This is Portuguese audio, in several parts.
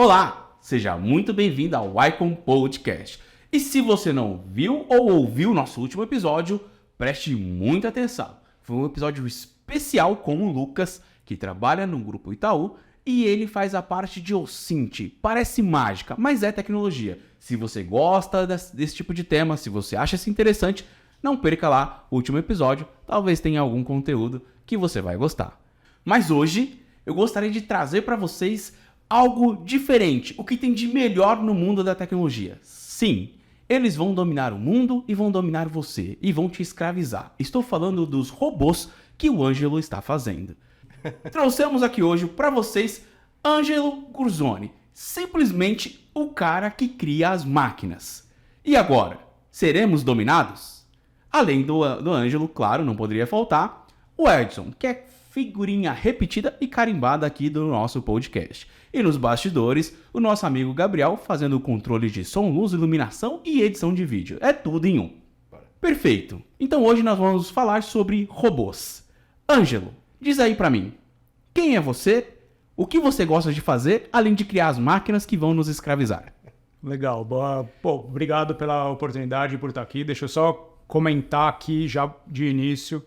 Olá, seja muito bem-vindo ao Icon Podcast. E se você não viu ou ouviu nosso último episódio, preste muita atenção. Foi um episódio especial com o Lucas, que trabalha no Grupo Itaú, e ele faz a parte de OSINT. Parece mágica, mas é tecnologia. Se você gosta desse tipo de tema, se você acha isso interessante, não perca lá o último episódio, talvez tenha algum conteúdo que você vai gostar. Mas hoje eu gostaria de trazer para vocês algo diferente, o que tem de melhor no mundo da tecnologia. Sim, eles vão dominar o mundo e vão dominar você, e vão te escravizar. Estou falando dos robôs que o Ângelo está fazendo. Trouxemos aqui hoje para vocês Ângelo Gurzoni, simplesmente o cara que cria as máquinas. E agora, seremos dominados? Além do Ângelo, claro, não poderia faltar, o Edson, que é figurinha repetida e carimbada aqui do nosso podcast. E nos bastidores, o nosso amigo Gabriel fazendo o controle de som, luz, iluminação e edição de vídeo. É tudo em um. Perfeito. Então hoje nós vamos falar sobre robôs. Ângelo, diz aí pra mim, quem é você? O que você gosta de fazer, além de criar as máquinas que vão nos escravizar? Legal. Pô, obrigado pela oportunidade por estar aqui. Deixa eu só comentar aqui já de início.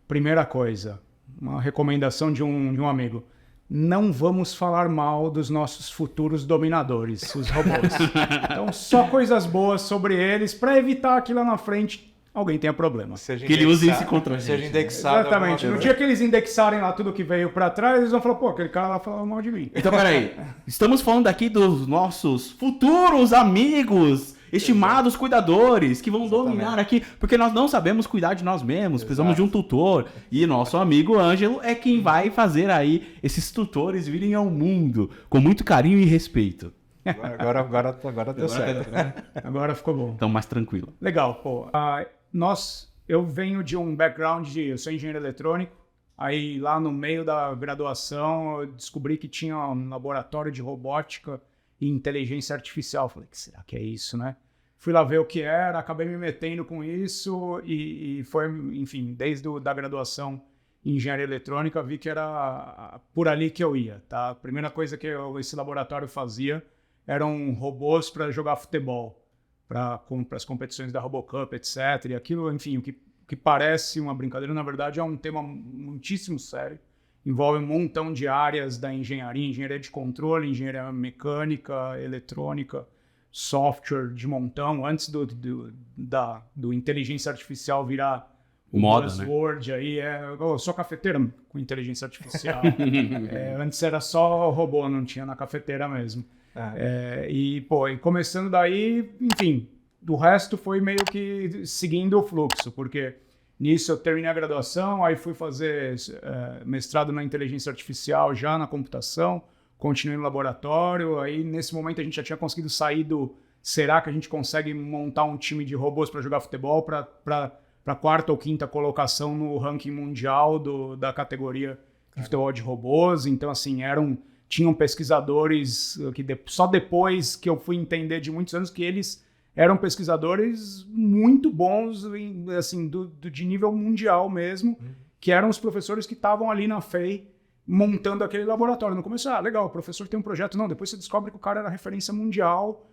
Primeira coisa, uma recomendação de um amigo. Não vamos falar mal dos nossos futuros dominadores, os robôs. Então, só coisas boas sobre eles, para evitar que lá na frente alguém tenha problema. Que ele use isso contra a gente. Seja indexado. Exatamente. No dia que eles indexarem lá tudo que veio para trás, eles vão falar, pô, aquele cara lá falou mal de mim. Então, peraí. Estamos falando aqui dos nossos futuros amigos, estimados cuidadores, que vão dominar aqui, porque nós não sabemos cuidar de nós mesmos, precisamos de um tutor. E nosso amigo Ângelo é quem vai fazer aí esses tutores virem ao mundo, com muito carinho e respeito. Agora deu certo. Agora ficou bom. Então, mais tranquilo. Legal, pô. Eu venho de um background eu sou engenheiro eletrônico, aí lá no meio da graduação eu descobri que tinha um laboratório de robótica e inteligência artificial. Falei, que será que é isso, né? Fui lá ver o que era, acabei me metendo com isso e foi, enfim, desde da graduação em engenharia eletrônica, vi que era por ali que eu ia, tá? A primeira coisa que esse laboratório fazia eram robôs para jogar futebol, para as competições da RoboCup, etc. E aquilo, enfim, o que parece uma brincadeira, na verdade, é um tema muitíssimo sério. Envolve um montão de áreas da engenharia, engenharia de controle, engenharia mecânica, eletrônica, software de montão, antes do inteligência artificial virar o buzzword, né? Aí eu sou cafeteira com inteligência artificial. Antes era só robô, não tinha na cafeteira mesmo. E começando daí, enfim, do resto foi meio que seguindo o fluxo, porque nisso eu terminei a graduação, aí fui fazer mestrado na inteligência artificial já na computação, continuei no laboratório, aí nesse momento a gente já tinha conseguido sair será que a gente consegue montar um time de robôs para jogar futebol para a quarta ou quinta colocação no ranking mundial da categoria de futebol de robôs. Então, assim, tinham pesquisadores que só depois que eu fui entender de muitos anos que eles eram pesquisadores muito bons, assim, de nível mundial mesmo, que eram os professores que estavam ali na FEI montando aquele laboratório. No começo, legal, o professor tem um projeto. Não, depois você descobre que o cara era referência mundial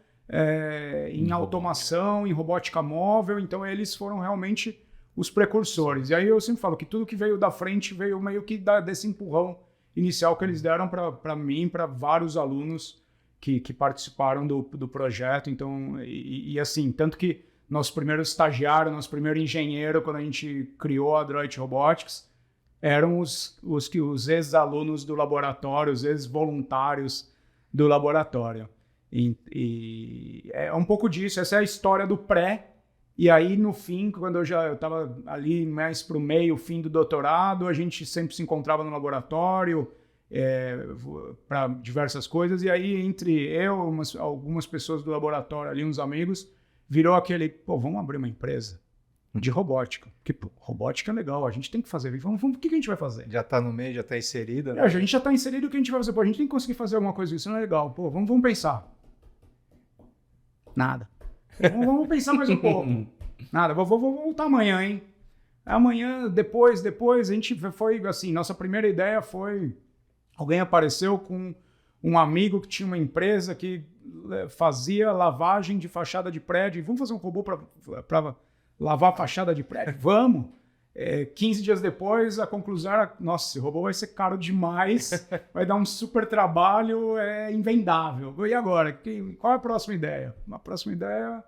em automação, em robótica móvel. Então, eles foram realmente os precursores. E aí eu sempre falo que tudo que veio da frente veio meio que desse empurrão inicial que eles deram para mim, para vários alunos que participaram do projeto. Então, assim, tanto que nosso primeiro estagiário, nosso primeiro engenheiro, quando a gente criou a Droid Robotics, eram os ex-alunos do laboratório, os ex-voluntários do laboratório. E é um pouco disso, essa é a história do pré. E aí, no fim, quando eu estava ali mais para o meio, fim do doutorado, a gente sempre se encontrava no laboratório para diversas coisas. E aí, entre algumas pessoas do laboratório ali, uns amigos, virou aquele, vamos abrir uma empresa de robótica. Porque robótica é legal, a gente tem que fazer. O que a gente vai fazer? Já está no meio, já está inserida. Né? A gente já está inserido, o que a gente vai fazer? A gente tem que conseguir fazer alguma coisa, isso não é legal. Vamos pensar. Nada. Vamos pensar mais um pouco. Nada, vou voltar amanhã, hein? Amanhã, depois, a gente foi assim, nossa primeira ideia foi, alguém apareceu com um amigo que tinha uma empresa que fazia lavagem de fachada de prédio. Vamos fazer um robô para lavar a fachada de prédio? Vamos! 15 dias depois, a conclusão era, nossa, esse robô vai ser caro demais, vai dar um super trabalho, é invendável. E agora? Qual é a próxima ideia? A próxima ideia,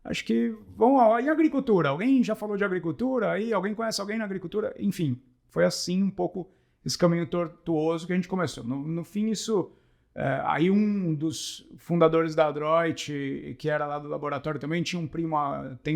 acho que, vamos lá, e agricultura? Alguém já falou de agricultura? Aí alguém conhece alguém na agricultura? Enfim, foi assim um pouco esse caminho tortuoso que a gente começou. No fim, isso... aí um dos fundadores da Adroit, que era lá do laboratório também, tem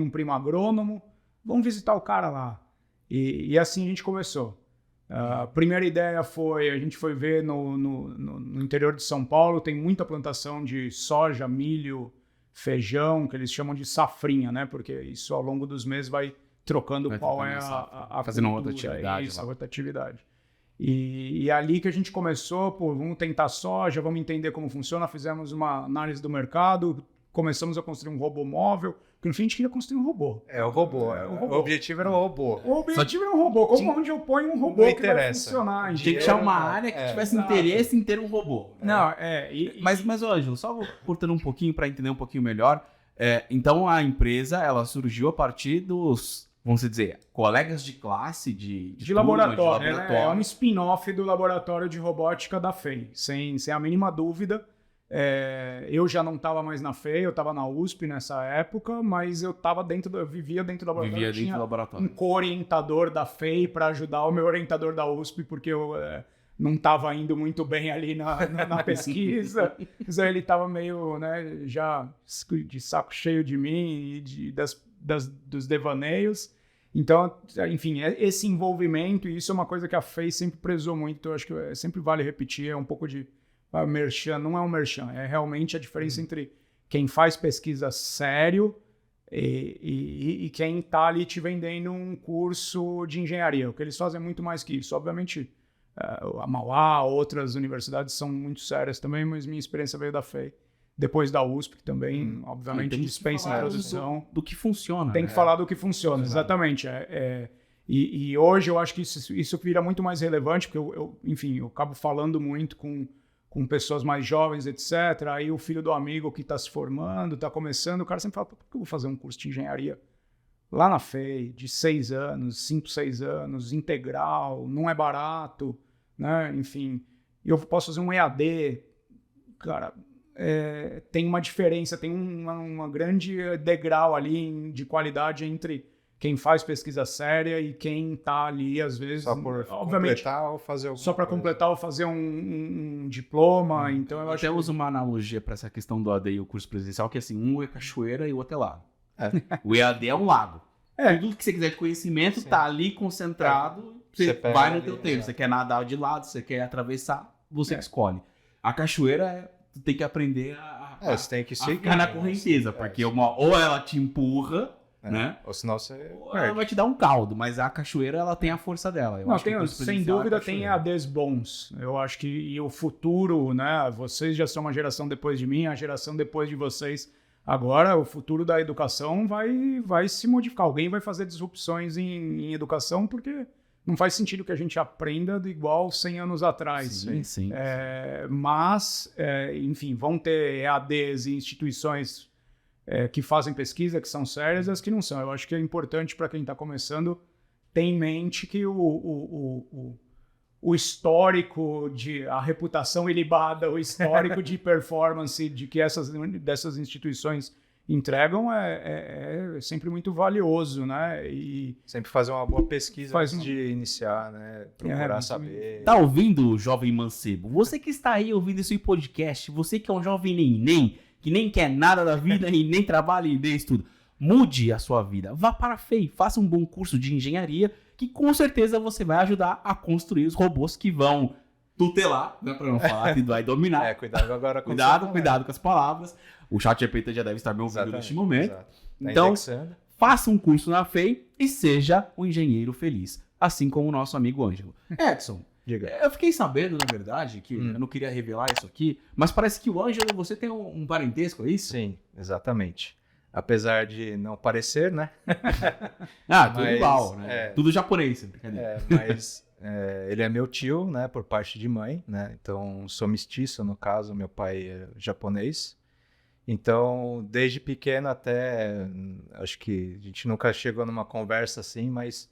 um primo agrônomo, vamos visitar o cara lá. E assim a gente começou. A primeira ideia foi, a gente foi ver no interior de São Paulo, tem muita plantação de soja, milho, feijão, que eles chamam de safrinha, né? Porque isso ao longo dos meses vai trocando qual é a fazendo cultura, outra atividade. isso, outra atividade. E ali que a gente começou, vamos tentar soja, vamos entender como funciona, fizemos uma análise do mercado, começamos a construir um robô móvel, porque no fim a gente queria construir um robô. O robô. O objetivo era o robô. O objetivo era um robô, onde eu ponho um robô que vai funcionar. Tinha que achar uma área que tivesse interesse em ter um robô. Não, Mas Ângelo, só cortando um pouquinho para entender um pouquinho melhor, então a empresa, ela surgiu a partir dos, vamos dizer, colegas de classe de laboratório. É um spin-off do laboratório de robótica da FEI, sem a mínima dúvida. Eu já não estava mais na FEI, eu estava na USP nessa época, mas eu vivia dentro do laboratório. Tinha um co-orientador da FEI para ajudar o meu orientador da USP, porque eu não estava indo muito bem ali na pesquisa. Mas aí ele estava meio, né, já de saco cheio de mim e dos devaneios. Então, enfim, esse envolvimento, e isso é uma coisa que a FEI sempre prezou muito, então eu acho que sempre vale repetir, é um pouco de merchan, não é um merchan, é realmente a diferença entre quem faz pesquisa sério e quem está ali te vendendo um curso de engenharia. O que eles fazem é muito mais que isso. Obviamente, a Mauá, outras universidades são muito sérias também, mas minha experiência veio da FEI. Depois da USP, que também, obviamente, dispensa a introdução. Do que funciona. Tem que falar do que funciona, exatamente. E hoje eu acho que isso vira muito mais relevante, porque eu acabo falando muito com pessoas mais jovens, etc. Aí o filho do amigo que está se formando, está começando, o cara sempre fala, por que eu vou fazer um curso de engenharia lá na FEI, de 6 anos, 5, 6 anos, integral, não é barato, né? Enfim, eu posso fazer um EAD, cara, tem uma diferença, tem uma grande degrau ali de qualidade entre quem faz pesquisa séria e quem está ali, às vezes... Só por completar ou fazer alguma Só para completar ou fazer um diploma, então eu acho... Até uso uma analogia para essa questão do AD e o curso presencial, que assim, um é cachoeira e o outro é lago. O EAD é um lago. Tudo que você quiser de conhecimento está ali concentrado, você vai no teu tempo. Você quer nadar de lado, você quer atravessar, você que escolhe. A cachoeira tu tem que aprender você tem que ficar na correnteza, porque ou ela te empurra, né? Ou senão você... ela vai te dar um caldo, mas a cachoeira, ela tem a força dela. Sem dúvida tem ADs bons. Eu acho que e o futuro, né? Vocês já são uma geração depois de mim, a geração depois de vocês. Agora, o futuro da educação vai se modificar. Alguém vai fazer disrupções em educação, porque não faz sentido que a gente aprenda igual 100 anos atrás. Sim. Mas, enfim, vão ter EADs e instituições que fazem pesquisa, que são sérias, e as que não são. Eu acho que é importante para quem está começando ter em mente que o histórico a reputação ilibada, o histórico de performance de que dessas instituições entregam é sempre muito valioso, né? E sempre fazer uma boa pesquisa antes de iniciar, né? Procurar saber. Tá ouvindo, jovem mancebo? Você que está aí ouvindo esse podcast, você que é um jovem neném, que nem quer nada da vida e nem trabalha e nem estuda, mude a sua vida. Vá para a FEI, faça um bom curso de engenharia, que com certeza você vai ajudar a construir os robôs que vão tutelar, né, para não falar que vai dominar. Cuidado agora com cuidado com as palavras. O ChatGPT já deve estar me ouvindo neste momento. Tá então, indexando. faça um curso na FEI e seja um engenheiro feliz, assim como o nosso amigo Ângelo. Edson, diga. Eu fiquei sabendo, na verdade, que eu não queria revelar isso aqui, mas parece que o Ângelo, você tem um parentesco, é isso? Sim, exatamente. Apesar de não parecer, né? Tudo igual, né? Tudo japonês, brincadeira. Mas ele é meu tio, né? Por parte de mãe, né? Então, sou mestiço, no caso, meu pai é japonês. Então, desde pequeno até, acho que a gente nunca chegou numa conversa assim, mas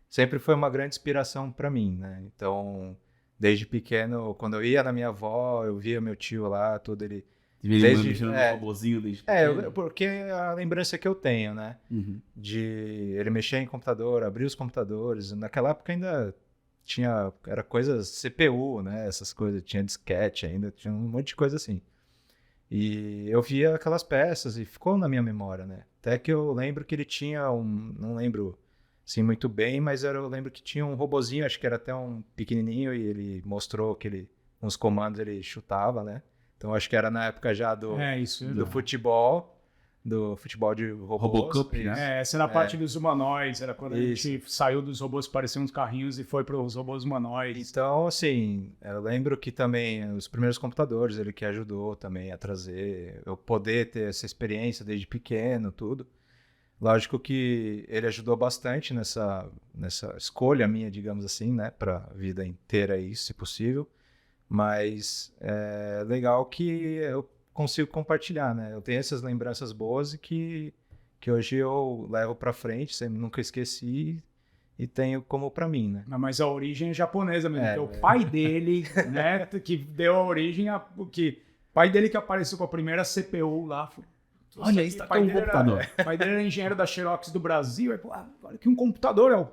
sempre foi uma grande inspiração para mim, né? Então, desde pequeno, quando eu ia na minha avó, eu via meu tio lá, tudo ele... Mexendo no robozinho desde pequeno. Porque é a lembrança que eu tenho, né? Uhum. De ele mexer em computador, abrir os computadores. Naquela época ainda era coisas CPU, né? Essas coisas, tinha disquete ainda, tinha um monte de coisa assim. E eu via aquelas peças e ficou na minha memória, né? Até que eu lembro que ele tinha não lembro assim muito bem, mas eu lembro que tinha um robozinho, acho que era até um pequenininho, e ele mostrou que uns comandos ele chutava, né? Então acho que era na época já do futebol de robôs. Robocup, né? Essa era a parte dos humanoides, era quando a gente saiu dos robôs que pareciam uns carrinhos e foi para os robôs humanoides. Então, assim, eu lembro que também os primeiros computadores, ele que ajudou também a trazer, eu poder ter essa experiência desde pequeno, tudo. Lógico que ele ajudou bastante nessa escolha minha, digamos assim, né, para a vida inteira aí, se possível. Mas é legal que eu consigo compartilhar, né? Eu tenho essas lembranças boas e que hoje eu levo para frente, sempre nunca esqueci e tenho como para mim, né? Mas a origem é japonesa mesmo, porque o pai dele, né, que deu a origem pai dele que apareceu com a primeira CPU lá. Olha, isso tá com um computador. O pai dele era engenheiro da Xerox do Brasil, aí, olha que um computador,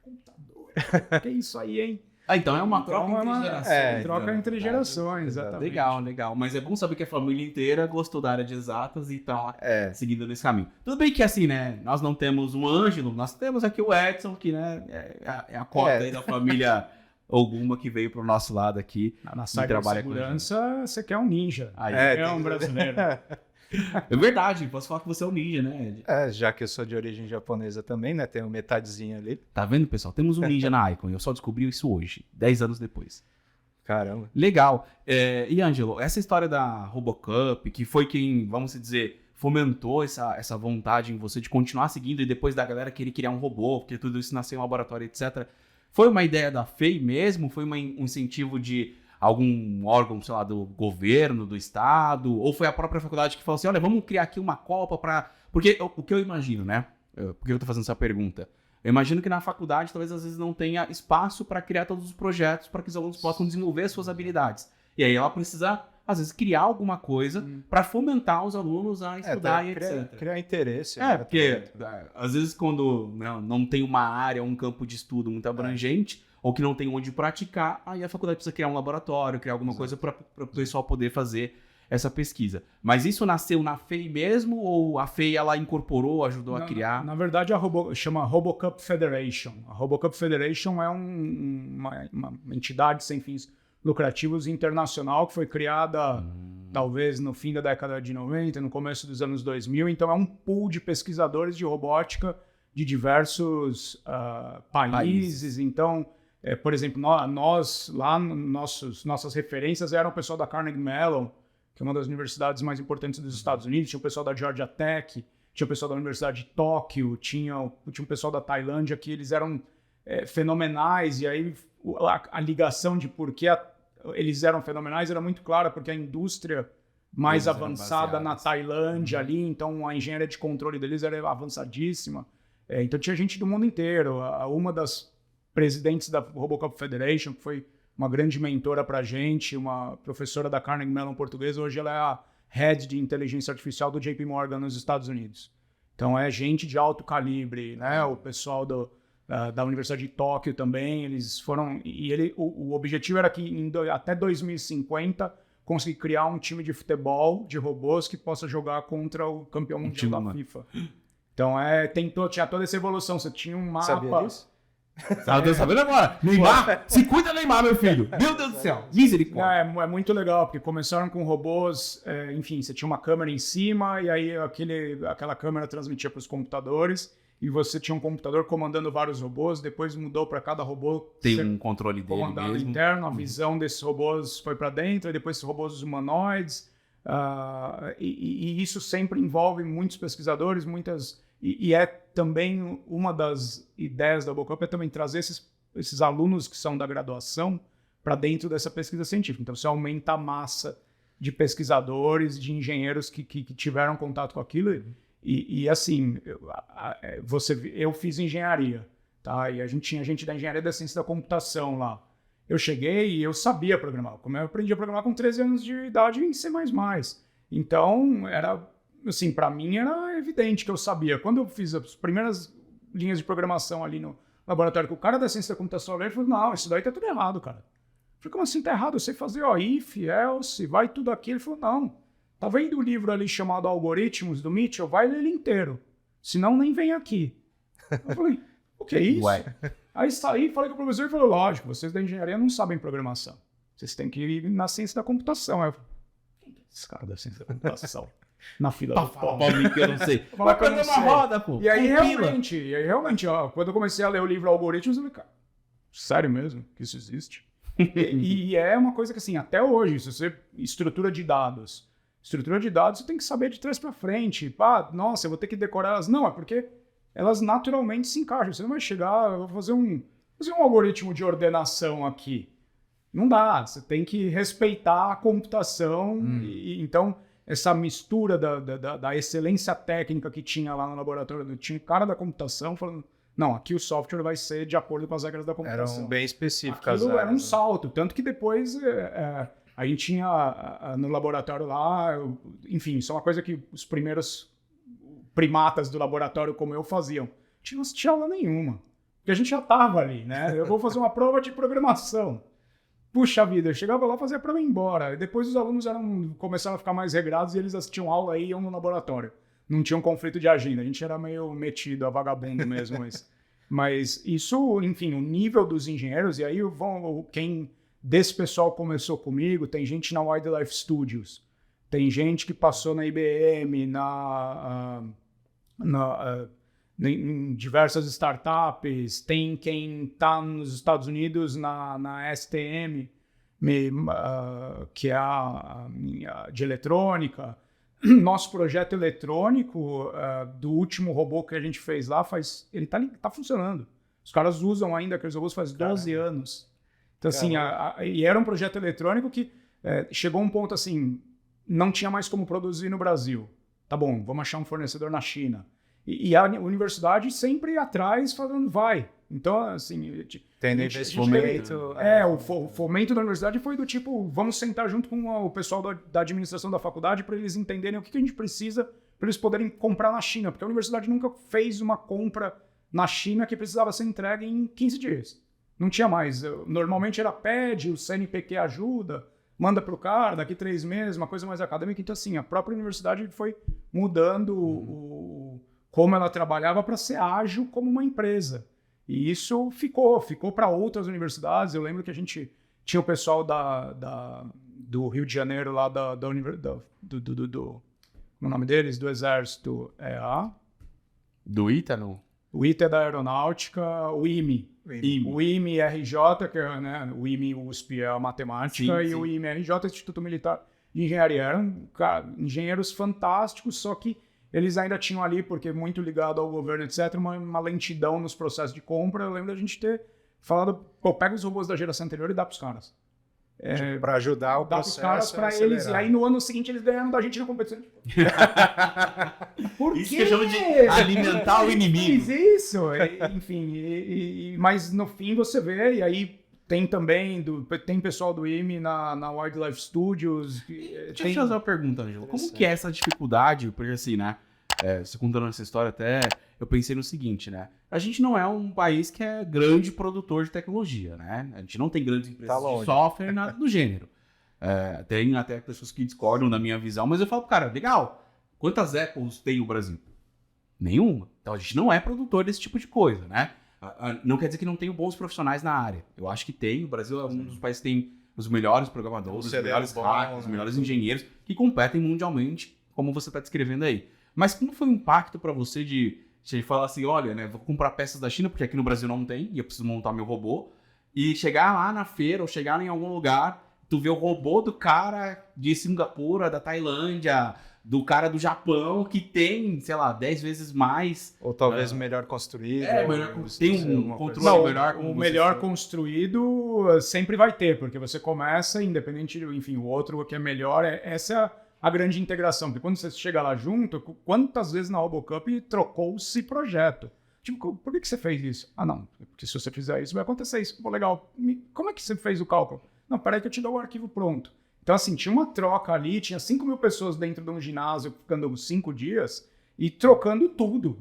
computador. Que isso aí, hein? Então é uma troca entre gerações. Troca entre gerações, exatamente. Legal. Mas é bom saber que a família inteira gostou da área de exatas e tá seguindo nesse caminho. Tudo bem que assim, né? Nós não temos o Ângelo, nós temos aqui o Edson, que né, é a cota aí da família alguma que veio pro nosso lado aqui. Na cibersegurança, você quer um ninja. Um brasileiro. É verdade, posso falar que você é um ninja, né? Já que eu sou de origem japonesa também, né? Tenho metadezinha ali. Tá vendo, pessoal? Temos um ninja na Icon. Eu só descobri isso hoje, 10 anos depois. Caramba. Legal. E, Ângelo, essa história da Robocup, que foi quem, vamos dizer, fomentou essa vontade em você de continuar seguindo e depois da galera querer criar um robô, porque tudo isso nasceu em laboratório, etc. Foi uma ideia da FEI mesmo? Foi um incentivo de algum órgão, sei lá, do governo, do estado, ou foi a própria faculdade que falou assim, olha, vamos criar aqui uma Copa para... Porque o que eu imagino, né? Por que eu tô fazendo essa pergunta? Eu imagino que na faculdade talvez às vezes não tenha espaço para criar todos os projetos para que os alunos possam desenvolver suas habilidades. E aí ela precisa, às vezes, criar alguma coisa para fomentar os alunos a estudar e etc. Criar interesse. Porque às vezes quando não tem uma área, um campo de estudo muito abrangente, ou que não tem onde praticar, aí a faculdade precisa criar um laboratório, criar alguma coisa para o pessoal poder fazer essa pesquisa. Mas isso nasceu na FEI mesmo, ou a FEI ela incorporou, ajudou a criar? Na verdade, chama Robocup Federation. A Robocup Federation é uma entidade sem fins lucrativos internacional que foi criada talvez no fim da década de 90, no começo dos anos 2000. Então é um pool de pesquisadores de robótica de diversos países. Então... por exemplo, nós lá, nossas referências eram o pessoal da Carnegie Mellon, que é uma das universidades mais importantes dos Estados Unidos, tinha o pessoal da Georgia Tech, tinha o pessoal da Universidade de Tóquio, tinha um pessoal da Tailândia, que eles eram fenomenais, e aí a ligação de por que eles eram fenomenais era muito clara, porque a indústria mais avançada na Tailândia ali, então a engenharia de controle deles era avançadíssima. Então tinha gente do mundo inteiro. Uma das presidentes da Robocup Federation, que foi uma grande mentora para a gente, uma professora da Carnegie Mellon portuguesa, hoje ela é a head de inteligência artificial do JP Morgan nos Estados Unidos. Então é gente de alto calibre, né? O pessoal da Universidade de Tóquio também, eles foram... O objetivo era que até 2050 conseguir criar um time de futebol de robôs que possa jogar contra o campeão mundial da FIFA. Então tinha toda essa evolução, você tinha um mapa... Sabia disso? Tá sabendo agora? Neymar, se cuida, Neymar, meu filho. Meu Deus do céu, misericórdia. É muito legal, porque começaram com robôs, enfim, você tinha uma câmera em cima e aí aquela câmera transmitia para os computadores e você tinha um computador comandando vários robôs, depois mudou para cada robô tem um controle dele comandado mesmo. Interno, a visão desses robôs foi para dentro, e depois esses robôs humanoides, E isso sempre envolve muitos pesquisadores, e é também uma das ideias da Bocamp é também trazer esses alunos que são da graduação para dentro dessa pesquisa científica. Então, você aumenta a massa de pesquisadores, de engenheiros que tiveram contato com aquilo. E assim, eu fiz engenharia, tá? E a gente tinha gente da engenharia da ciência da computação lá. Eu cheguei e eu sabia programar. Como eu aprendi a programar com 13 anos de idade em C++. Então, era, assim, para mim era evidente que eu sabia. Quando eu fiz as primeiras linhas de programação ali no laboratório, que o cara da ciência da computação ele falou, não, isso daí tá tudo errado, cara. Eu falei, como assim tá errado? Eu sei fazer, if, else, vai tudo aqui. Ele falou, não. Tá vendo o livro ali chamado Algoritmos, do Mitchell? Vai ler ele inteiro. Senão, nem vem aqui. Eu falei, o que é isso? Ué. Aí saí, falei com o professor e falou, lógico, vocês da engenharia não sabem programação. Vocês têm que ir na ciência da computação. Aí eu falei, quem que é esse cara da ciência da computação? Na fila do pão. Que eu não sei. Vai fazer uma roda, pô. E aí, realmente, ó, quando eu comecei a ler o livro Algoritmos, eu falei, cara, sério mesmo que isso existe? e é uma coisa que, assim, até hoje, se você estrutura de dados, você tem que saber de trás para frente. Nossa, eu vou ter que decorar elas. Não, é porque elas naturalmente se encaixam. Você não vai chegar, eu vou fazer um algoritmo de ordenação aqui. Não dá, você tem que respeitar a computação. Então, essa mistura da excelência técnica que tinha lá no laboratório, tinha cara da computação falando, não, aqui o software vai ser de acordo com as regras da computação. Eram bem específicas. Aquilo era um salto, tanto que depois a gente tinha no laboratório lá, enfim, isso é uma coisa que os primeiros primatas do laboratório como eu faziam. Não tinha aula nenhuma, porque a gente já estava ali, né? Eu vou fazer uma prova de programação. Puxa vida, eu chegava lá, fazia a prova e ia embora. E depois os alunos começaram a ficar mais regrados e eles assistiam aula e iam no laboratório. Não tinha um conflito de agenda, a gente era meio metido a vagabundo mesmo. Mas isso, enfim, o nível dos engenheiros, e aí quem desse pessoal começou comigo, tem gente na Wildlife Studios, tem gente que passou na IBM, em diversas startups, tem quem está nos Estados Unidos na STM, que é a de eletrônica. Nosso projeto eletrônico do último robô que a gente fez lá, ele tá funcionando. Os caras usam ainda aqueles robôs faz 12 anos. Então, assim, e era um projeto eletrônico que chegou a um ponto assim, não tinha mais como produzir no Brasil. Tá bom, vamos achar um fornecedor na China. E a universidade sempre atrás falando, vai. Então, assim... Tendo investimento... O fomento da universidade foi do tipo, vamos sentar junto com o pessoal da administração da faculdade para eles entenderem o que a gente precisa para eles poderem comprar na China. Porque a universidade nunca fez uma compra na China que precisava ser entregue em 15 dias. Não tinha mais. Normalmente era pede, o CNPq ajuda, manda para o cara, daqui 3 meses, uma coisa mais acadêmica. Então, assim, a própria universidade foi mudando como ela trabalhava para ser ágil como uma empresa. E isso ficou para outras universidades. Eu lembro que a gente tinha o pessoal do Rio de Janeiro, lá da universidade, o nome deles, do Exército, Do ITA, não? O ITA é da Aeronáutica, o IME. O IME RJ, que é, né, o IME USP é a matemática, e o IME RJ, Instituto Militar de Engenharia. Eram engenheiros fantásticos, só que eles ainda tinham ali, porque muito ligado ao governo, etc., uma lentidão nos processos de compra. Eu lembro da gente ter falado, pega os robôs da geração anterior e dá para os caras. Para ajudar o processo. Dá para os caras para eles, e aí no ano seguinte eles ganharam da gente na competição. Por Isso quê? que chama de alimentar o inimigo. Fiz isso, enfim. Mas no fim você vê, e aí tem também, tem pessoal do IME na Wildlife Studios. Deixa eu te fazer uma pergunta, Ângelo. Como que é essa dificuldade? Porque assim, né? Você contando essa história até, eu pensei no seguinte, né? A gente não é um país que é grande produtor de tecnologia, né? A gente não tem grandes empresas de software, nada do gênero. Tem até pessoas que discordam da minha visão, mas eu falo, cara, legal. Quantas Apples tem no Brasil? Nenhuma. Então a gente não é produtor desse tipo de coisa, né? Não quer dizer que não tenha bons profissionais na área. Eu acho que tem. O Brasil é um dos países que tem os melhores programadores, os melhores hackers, os melhores engenheiros que competem mundialmente, como você está descrevendo aí. Mas como foi o impacto para você de falar assim, olha, né, vou comprar peças da China, porque aqui no Brasil não tem, e eu preciso montar meu robô, e chegar lá na feira ou chegar em algum lugar, tu vê o robô do cara de Singapura, da Tailândia, do cara do Japão, que tem, sei lá, 10 vezes mais. Ou talvez melhor construído. Tem um controle Não, melhor. o melhor construído sempre vai ter, porque você começa, independente, enfim, o outro que é melhor, essa é a grande integração. Porque quando você chega lá junto, quantas vezes na RoboCup trocou-se projeto? Tipo, por que você fez isso? Ah, não, porque se você fizer isso, vai acontecer isso. Pô, legal. Como é que você fez o cálculo? Não, peraí que eu te dou o arquivo pronto. Então, assim, tinha uma troca ali, tinha 5.000 pessoas dentro de um ginásio, ficando 5 dias, e trocando tudo.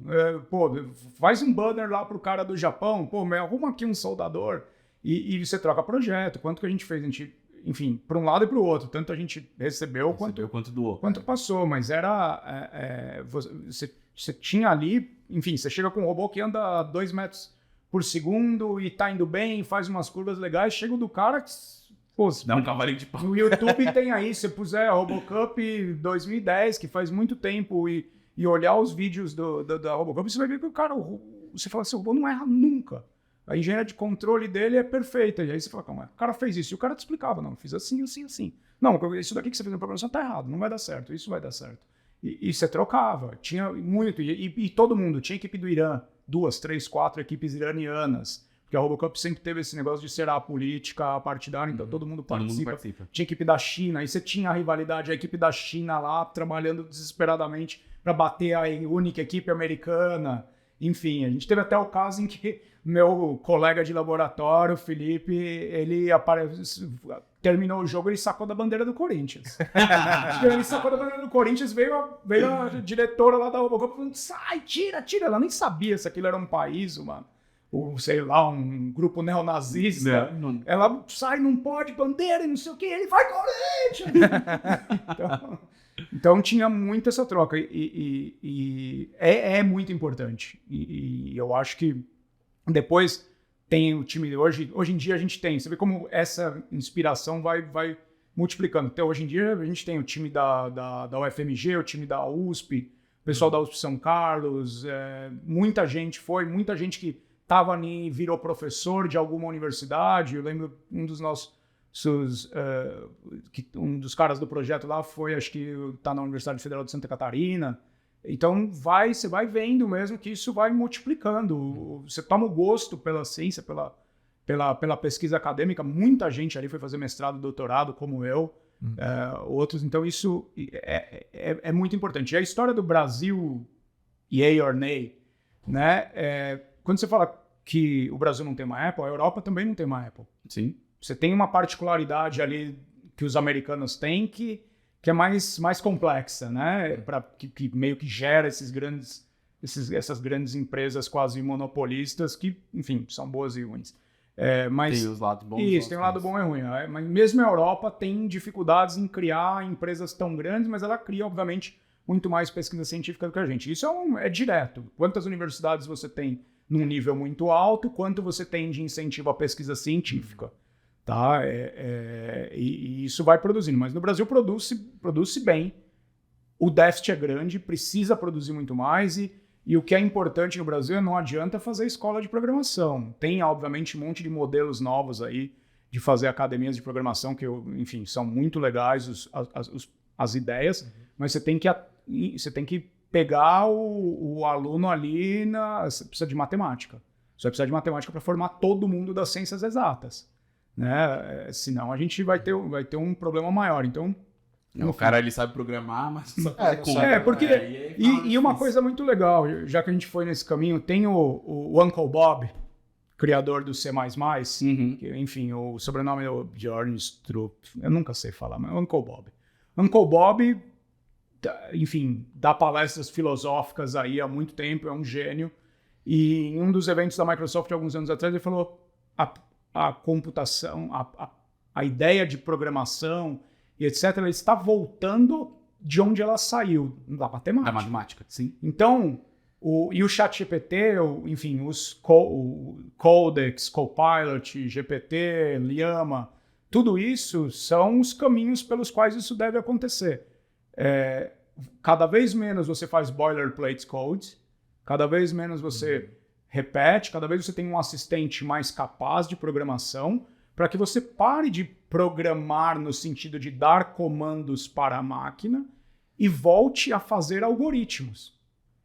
Pô, faz um banner lá pro cara do Japão, pô, me arruma aqui um soldador, e você troca projeto. Quanto que a gente fez? A gente, enfim, para um lado e para o outro. Tanto a gente recebeu quanto doou. Quanto passou, mas era... Você tinha ali, enfim, você chega com um robô que anda 2 metros por segundo e tá indo bem, faz umas curvas legais, chega o do cara... Pô, dá um cavalinho de pau. No YouTube tem aí, se você puser RoboCup 2010, que faz muito tempo, e olhar os vídeos da RoboCup, você vai ver que o cara, você fala assim, o robô não erra nunca. A engenharia de controle dele é perfeita. E aí você fala, calma, o cara fez isso. E o cara te explicava, não, eu fiz assim, assim, assim. Não, isso daqui que você fez na programação tá errado, não vai dar certo, isso vai dar certo. E você trocava, tinha muito. E todo mundo, tinha equipe do Irã, 2, 3, 4 equipes iranianas. Porque a RoboCup sempre teve esse negócio de ser a política partidária, então todo mundo participa. Tinha equipe da China, aí você tinha a rivalidade, a equipe da China lá trabalhando desesperadamente para bater a única equipe americana. Enfim, a gente teve até o caso em que meu colega de laboratório, Felipe, ele terminou o jogo e ele sacou da bandeira do Corinthians. Ele sacou da bandeira do Corinthians, veio a diretora lá da RoboCup falando, sai, tira. Ela nem sabia se aquilo era um país, mano. Ou, sei lá, um grupo neonazista. Não. Ela sai, não pode, bandeira e não sei o que, ele vai Corinthians! Então tinha muito essa troca e é muito importante. E eu acho que depois tem o time de hoje em dia a gente tem, você vê como essa inspiração vai multiplicando. Então hoje em dia a gente tem o time da UFMG, o time da USP, o pessoal da USP São Carlos, muita gente que estava ali, virou professor de alguma universidade. Eu lembro um dos um dos caras do projeto lá foi, acho que está na Universidade Federal de Santa Catarina. Então você vai vendo mesmo que isso vai multiplicando. Você toma o gosto pela ciência, pela pesquisa acadêmica. Muita gente ali foi fazer mestrado, doutorado, como eu. Outros. Então isso é muito importante. E a história do Brasil, yay or nay, né? Quando você fala que o Brasil não tem uma Apple, a Europa também não tem uma Apple. Sim. Você tem uma particularidade ali que os americanos têm que é mais complexa, né? Que meio que gera essas grandes empresas quase monopolistas que, enfim, são boas e ruins. Mas tem os lados bons. Isso, tem um lado bom e ruim. Mas mesmo a Europa tem dificuldades em criar empresas tão grandes, mas ela cria, obviamente, muito mais pesquisa científica do que a gente. Isso é direto. Quantas universidades você tem num nível muito alto, quanto você tem de incentivo à pesquisa científica. Tá? E isso vai produzindo. Mas no Brasil produz-se bem. O déficit é grande, precisa produzir muito mais. E o que é importante no Brasil não adianta fazer escola de programação. Tem, obviamente, um monte de modelos novos aí de fazer academias de programação que, enfim, são muito legais as ideias, mas você tem que pegar o aluno ali você precisa de matemática. Você vai precisar de matemática para formar todo mundo das ciências exatas. Né? Senão a gente vai ter um problema maior. Então, o cara ele sabe programar, mas só porque e uma coisa muito legal, já que a gente foi nesse caminho, tem o Uncle Bob, criador do C++, que, enfim, o sobrenome é o Bjorn Strup, eu nunca sei falar, mas Uncle Bob. Uncle Bob, enfim, dá palestras filosóficas aí há muito tempo, é um gênio, e em um dos eventos da Microsoft alguns anos atrás ele falou a computação, a ideia de programação e etc, ela está voltando de onde ela saiu, da matemática. Da matemática, sim. Então, e o ChatGPT, enfim, os Codex, Copilot, GPT, Llama, tudo isso são os caminhos pelos quais isso deve acontecer. Cada vez menos você faz boilerplate code, cada vez menos você repete, cada vez você tem um assistente mais capaz de programação, para que você pare de programar no sentido de dar comandos para a máquina e volte a fazer algoritmos.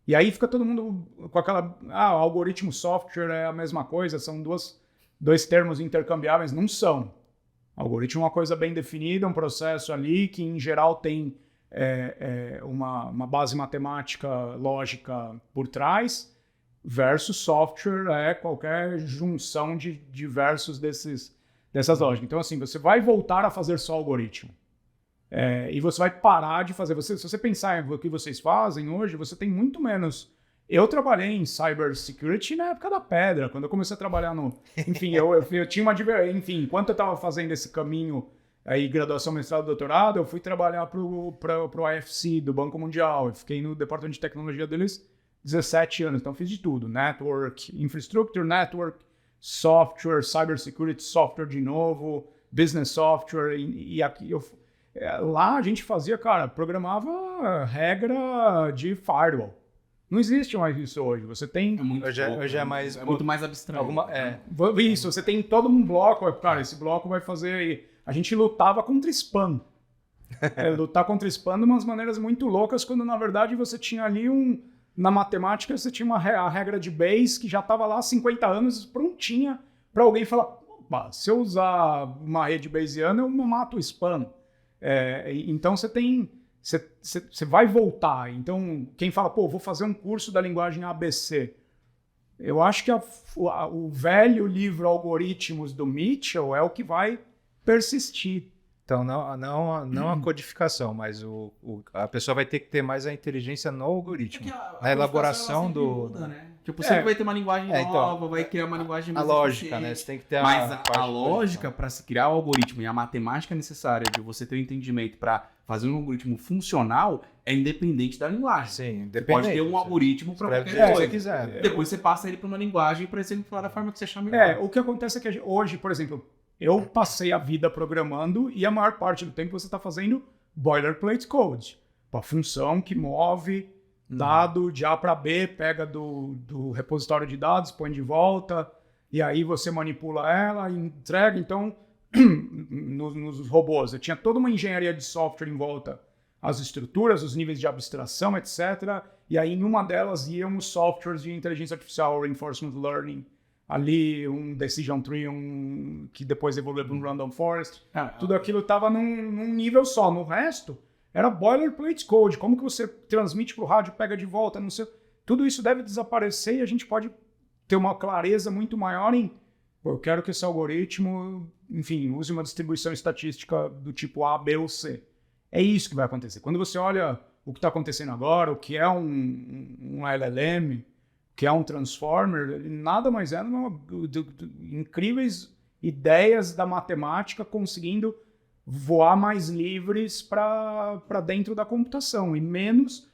E aí fica todo mundo com aquela... algoritmo software é a mesma coisa, são dois termos intercambiáveis. Não são. Algoritmo é uma coisa bem definida, um processo ali que, em geral, tem uma base matemática lógica por trás, versus software é qualquer junção de diversos dessas lógicas. Então, assim, você vai voltar a fazer só algoritmo. E você vai parar de fazer... Se você pensar no que vocês fazem hoje, você tem muito menos... Eu trabalhei em cybersecurity na época da pedra, quando eu comecei a trabalhar no... Enfim, eu tinha uma... Enfim, enquanto eu estava fazendo esse caminho aí, graduação, mestrado, doutorado, eu fui trabalhar para o IFC, do Banco Mundial. Eu fiquei no departamento de tecnologia deles 17 anos, então fiz de tudo. Network, infrastructure, network, software, cybersecurity, software de novo, business software. E aqui lá a gente fazia, cara, programava regra de firewall. Não existe mais isso hoje. Você tem... Hoje é mais... É muito mais abstrato. Isso, você tem todo um bloco. Cara, esse bloco vai fazer... A gente lutava contra spam. Lutar contra spam de umas maneiras muito loucas, quando na verdade você tinha ali na matemática, você tinha a regra de Bayes que já estava lá há 50 anos prontinha para alguém falar: opa, se eu usar uma rede Bayesiana, eu mato o spam. Então você vai voltar. Então, quem fala, vou fazer um curso da linguagem ABC. Eu acho que o velho livro Algoritmos do Mitchell é o que vai persistir. Então, não a codificação, mas a pessoa vai ter que ter mais a inteligência no algoritmo. Na elaboração do... Muda, né? Tipo, sempre vai ter uma linguagem nova, então, vai criar uma linguagem mais a lógica, né? Você tem que ter Mas a lógica para se criar o algoritmo e a matemática necessária de você ter o entendimento para fazer um algoritmo funcional é independente da linguagem. Sim, independente. Você pode ter um algoritmo para qualquer coisa. Se você quiser. Né? Depois você passa ele para uma linguagem para ele falar da forma que você chama melhor. O que acontece é que hoje, por exemplo, eu passei a vida programando e a maior parte do tempo você está fazendo boilerplate code. Uma função que move dado de A para B, pega do repositório de dados, põe de volta, e aí você manipula ela e entrega. Então, nos robôs, eu tinha toda uma engenharia de software em volta, as estruturas, os níveis de abstração, etc. E aí, em uma delas, iam os softwares de inteligência artificial, reinforcement learning, ali um decision tree, que depois evoluiu para um random forest. Tudo aquilo estava num nível só. No resto, era boilerplate code. Como que você transmite para o rádio, pega de volta, não sei. Tudo isso deve desaparecer e a gente pode ter uma clareza muito maior em... eu quero que esse algoritmo, enfim, use uma distribuição estatística do tipo A, B ou C. É isso que vai acontecer. Quando você olha o que está acontecendo agora, o que é um LLM, o que é um transformer, nada mais é incríveis ideias da matemática conseguindo voar mais livres para dentro da computação e menos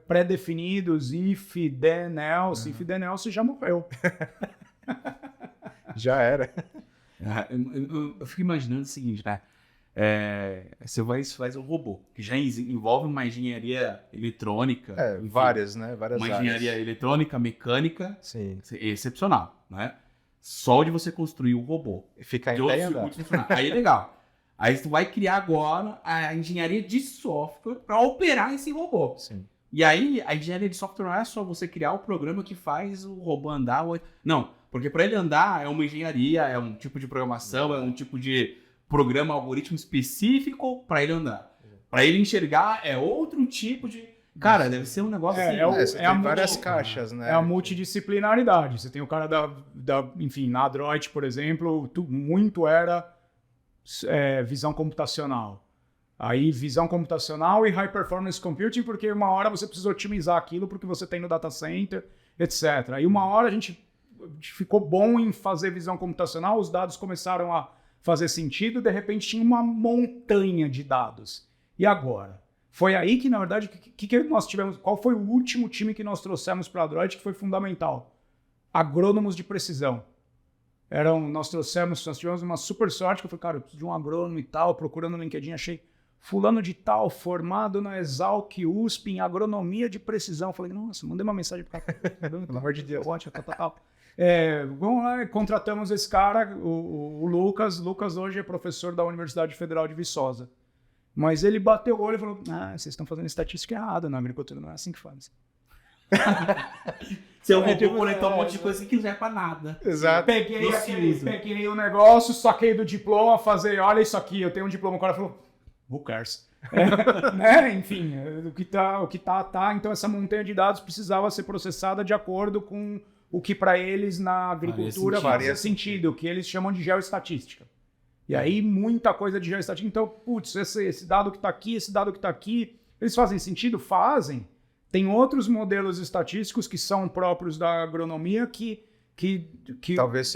pré-definidos if, then, else. If, then, else já morreu. Já era. Eu fico imaginando o seguinte, né? Você faz um robô, que já envolve uma engenharia eletrônica. Enfim, várias, né? Várias uma áreas. Engenharia eletrônica, mecânica, sim, excepcional, né? Só de você construir o robô. E ficar em pé e andar. Aí é legal. Aí você vai criar agora a engenharia de software para operar esse robô. Sim. E aí, a engenharia de software não é só você criar o programa que faz o robô andar. Não, porque para ele andar é uma engenharia, é um tipo de programação, é um tipo de programa, algoritmo específico para ele andar. Para ele enxergar é outro tipo de... Cara, deve ser um negócio assim. Tem várias caixas, né? É a multidisciplinaridade. Você tem o cara enfim, na Android, por exemplo, muito era visão computacional. Aí, visão computacional e high performance computing, porque uma hora você precisa otimizar aquilo porque você tem no data center, etc. Aí uma hora a gente ficou bom em fazer visão computacional, os dados começaram a fazer sentido, de repente tinha uma montanha de dados. E agora? Foi aí que, na verdade, que nós tivemos... Qual foi o último time que nós trouxemos para a Android que foi fundamental? Agrônomos de precisão. Nós tivemos uma super sorte, que eu falei, cara, eu preciso de um agrônomo e tal, procurando no LinkedIn, achei fulano de tal, formado na Exalc USP em agronomia de precisão. Eu falei, nossa, mandei uma mensagem para cá. Pelo amor de Deus. Tal. Vamos lá, contratamos esse cara, o Lucas. Lucas hoje é professor da Universidade Federal de Viçosa. Mas ele bateu o olho e falou, vocês estão fazendo estatística errada na agricultura, não é assim que faz. Se eu vou coletar um monte de coisa que não serve pra nada. Exato. Peguei o negócio, saquei do diploma, olha isso aqui, eu tenho um diploma. O cara falou, who cares? Né? Enfim, o que tá. Então essa montanha de dados precisava ser processada de acordo com o que para eles na agricultura faria sentido, o que eles chamam de geoestatística. E aí muita coisa de geoestatística. Então, putz, esse dado que está aqui, esse dado que está aqui, eles fazem sentido? Fazem. Tem outros modelos estatísticos que são próprios da agronomia que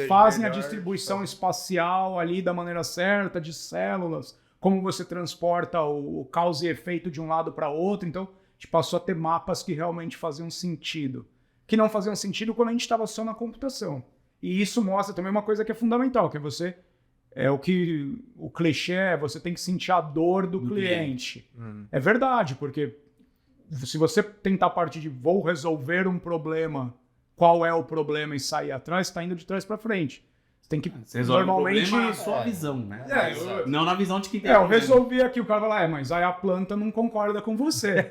fazem a distribuição espacial ali da maneira certa, de células, como você transporta o causa e efeito de um lado para outro. Então, a gente passou a ter mapas que realmente faziam sentido. Que não faziam sentido quando a gente estava só na computação. E isso mostra também uma coisa que é fundamental, que é o que o clichê é, você tem que sentir a dor do cliente. É verdade, porque se você tentar partir de vou resolver um problema, qual é o problema e sair atrás, está indo de trás para frente. Você tem que normalmente na sua visão, né? Não na visão de quem tem eu resolvi aqui, o cara vai lá, mas aí a planta não concorda com você.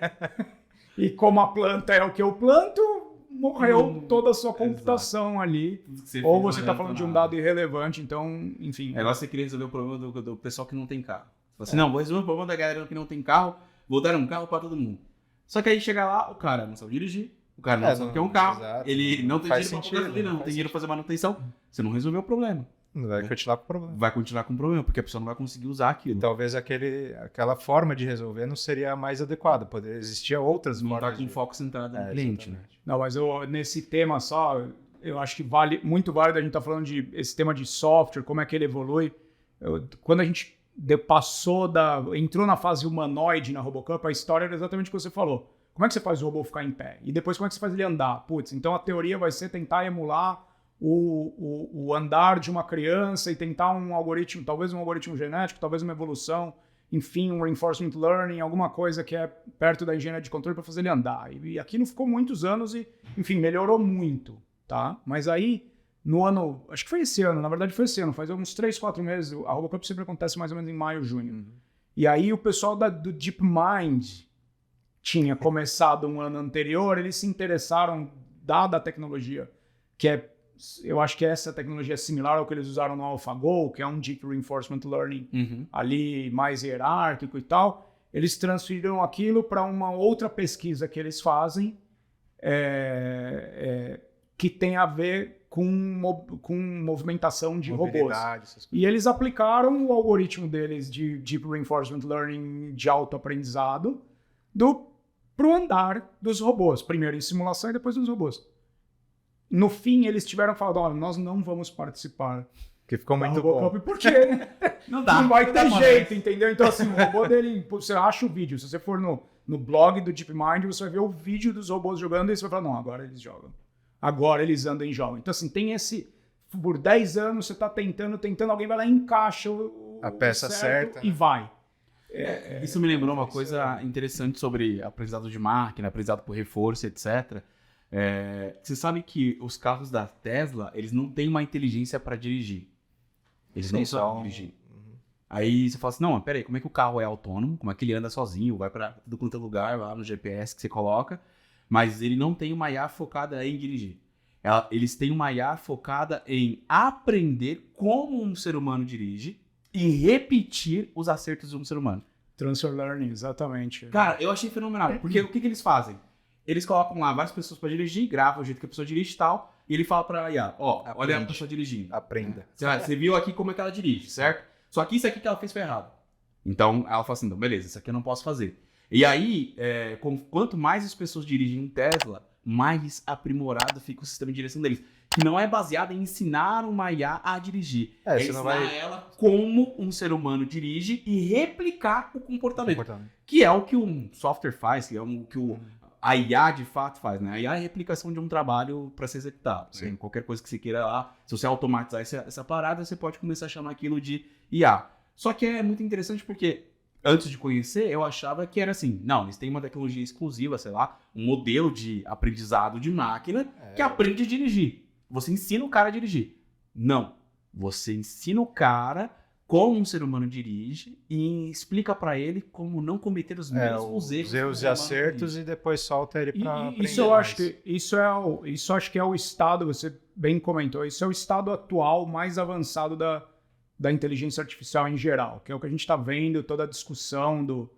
E como a planta é o que eu planto, morreu toda a sua computação ali. Ou você está falando de um dado irrelevante, então, enfim. Agora você queria resolver o problema do pessoal que não tem carro. Você assim, não, vou resolver o problema da galera que não tem carro, vou dar um carro para todo mundo. Só que aí chega lá, o cara não sabe dirigir, o cara não sabe o que é um carro, ele não tem dinheiro para pagar gasolina, não tem dinheiro para fazer manutenção. Você não resolveu o problema. Vai continuar com o problema. Vai continuar com o problema, porque a pessoa não vai conseguir usar aquilo. Talvez aquela forma de resolver não seria a mais adequada. Poderia existir outras formas. Não tá com foco centrado no cliente, né? Não, mas nesse tema só, eu acho que muito válido a gente estar falando de esse tema de software, como é que ele evolui. Quando a gente entrou na fase humanoide na Robocup, a história era exatamente o que você falou. Como é que você faz o robô ficar em pé? E depois como é que você faz ele andar? Putz, então a teoria vai ser tentar emular o andar de uma criança e tentar um algoritmo, talvez um algoritmo genético, talvez uma evolução, enfim, um reinforcement learning, alguma coisa que é perto da engenharia de controle para fazer ele andar. E aquilo ficou muitos anos e, enfim, melhorou muito, tá? Mas aí, no ano, acho que foi esse ano, na verdade foi esse ano, faz uns 3, 4 meses, a Robocup sempre acontece mais ou menos em maio, junho. E aí o pessoal do DeepMind tinha começado um ano anterior, eles se interessaram, dada a tecnologia, eu acho que essa tecnologia é similar ao que eles usaram no AlphaGo, que é um Deep Reinforcement Learning ali mais hierárquico e tal. Eles transferiram aquilo para uma outra pesquisa que eles fazem que tem a ver com movimentação de robôs. E eles aplicaram o algoritmo deles de Deep Reinforcement Learning de autoaprendizado para o andar dos robôs. Primeiro em simulação e depois nos robôs. No fim, eles tiveram falado, olha, nós não vamos participar. Que ficou muito bom. Por quê? Não dá. Não vai ter jeito, entendeu? Então, assim, o robô dele, você acha o vídeo. Se você for no blog do DeepMind, você vai ver o vídeo dos robôs jogando e você vai falar, não, agora eles jogam. Agora eles andam e jogam. Então, assim, tem por 10 anos você está tentando, alguém vai lá e encaixa a peça certa e vai. Isso me lembrou uma coisa interessante sobre aprendizado de máquina, aprendizado por reforço, etc. Você sabe que os carros da Tesla, eles não têm uma inteligência para dirigir. Eles não sabem dirigir. Aí você fala assim, não, mas peraí, como é que o carro é autônomo? Como é que ele anda sozinho? Vai para tudo quanto é lugar, lá no GPS que você coloca. Mas ele não tem uma IA focada em dirigir. Eles têm uma IA focada em aprender como um ser humano dirige e repetir os acertos de um ser humano. Transfer Learning, exatamente. Cara, eu achei fenomenal. Porque o que eles fazem? Eles colocam lá várias pessoas para dirigir, gravam o jeito que a pessoa dirige e tal, e ele fala pra IA, olha a pessoa dirigindo. Aprenda. Você viu aqui como é que ela dirige, certo? Só que isso aqui que ela fez foi errado. Então, ela fala assim, então, beleza, isso aqui eu não posso fazer. E aí, quanto mais as pessoas dirigem em Tesla, mais aprimorado fica o sistema de direção deles. Que não é baseado em ensinar uma IA a dirigir. Ensinar ela como um ser humano dirige e replicar o comportamento. Que é o que um software faz, que é o que a IA de fato faz, né? A IA é a replicação de um trabalho para ser executado. Né? Qualquer coisa que você queira lá, se você automatizar essa parada, você pode começar a chamar aquilo de IA. Só que é muito interessante porque, antes de conhecer, eu achava que era assim, não, eles têm uma tecnologia exclusiva, sei lá, um modelo de aprendizado de máquina que aprende a dirigir. você ensina o cara a dirigir. Não. Você ensina o cara como um ser humano dirige e explica pra ele como não cometer os mesmos erros. Os erros e acertos e depois solta ele pra aprender. Isso eu acho que isso acho que é o estado, você bem comentou, isso é o estado atual mais avançado da inteligência artificial em geral, que é o que a gente está vendo, toda a discussão do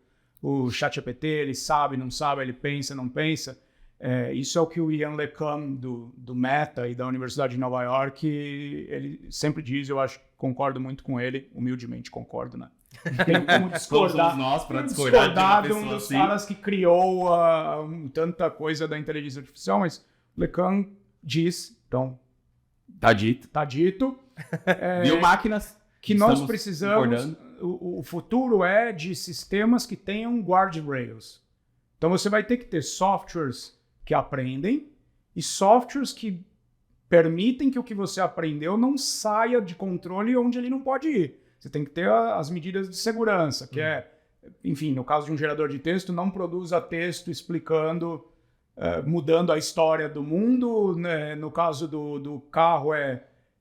ChatGPT, ele sabe, não sabe, ele pensa, não pensa. Isso é o que o Ian LeCun do Meta e da Universidade de Nova York, ele sempre diz, eu acho, concordo muito com ele, humildemente concordo, né? Tem como discordar. Somos nós para discordar de um dos caras que criou tanta coisa da inteligência artificial, mas LeCun diz, então... Tá dito. Tá dito. Viu, máquinas? Que nós precisamos... O futuro é de sistemas que tenham guardrails. Então você vai ter que ter softwares que aprendem e softwares que permitem que o que você aprendeu não saia de controle onde ele não pode ir. Você tem que ter as medidas de segurança, que enfim, no caso de um gerador de texto, não produza texto explicando, mudando a história do mundo. Né? No caso do carro,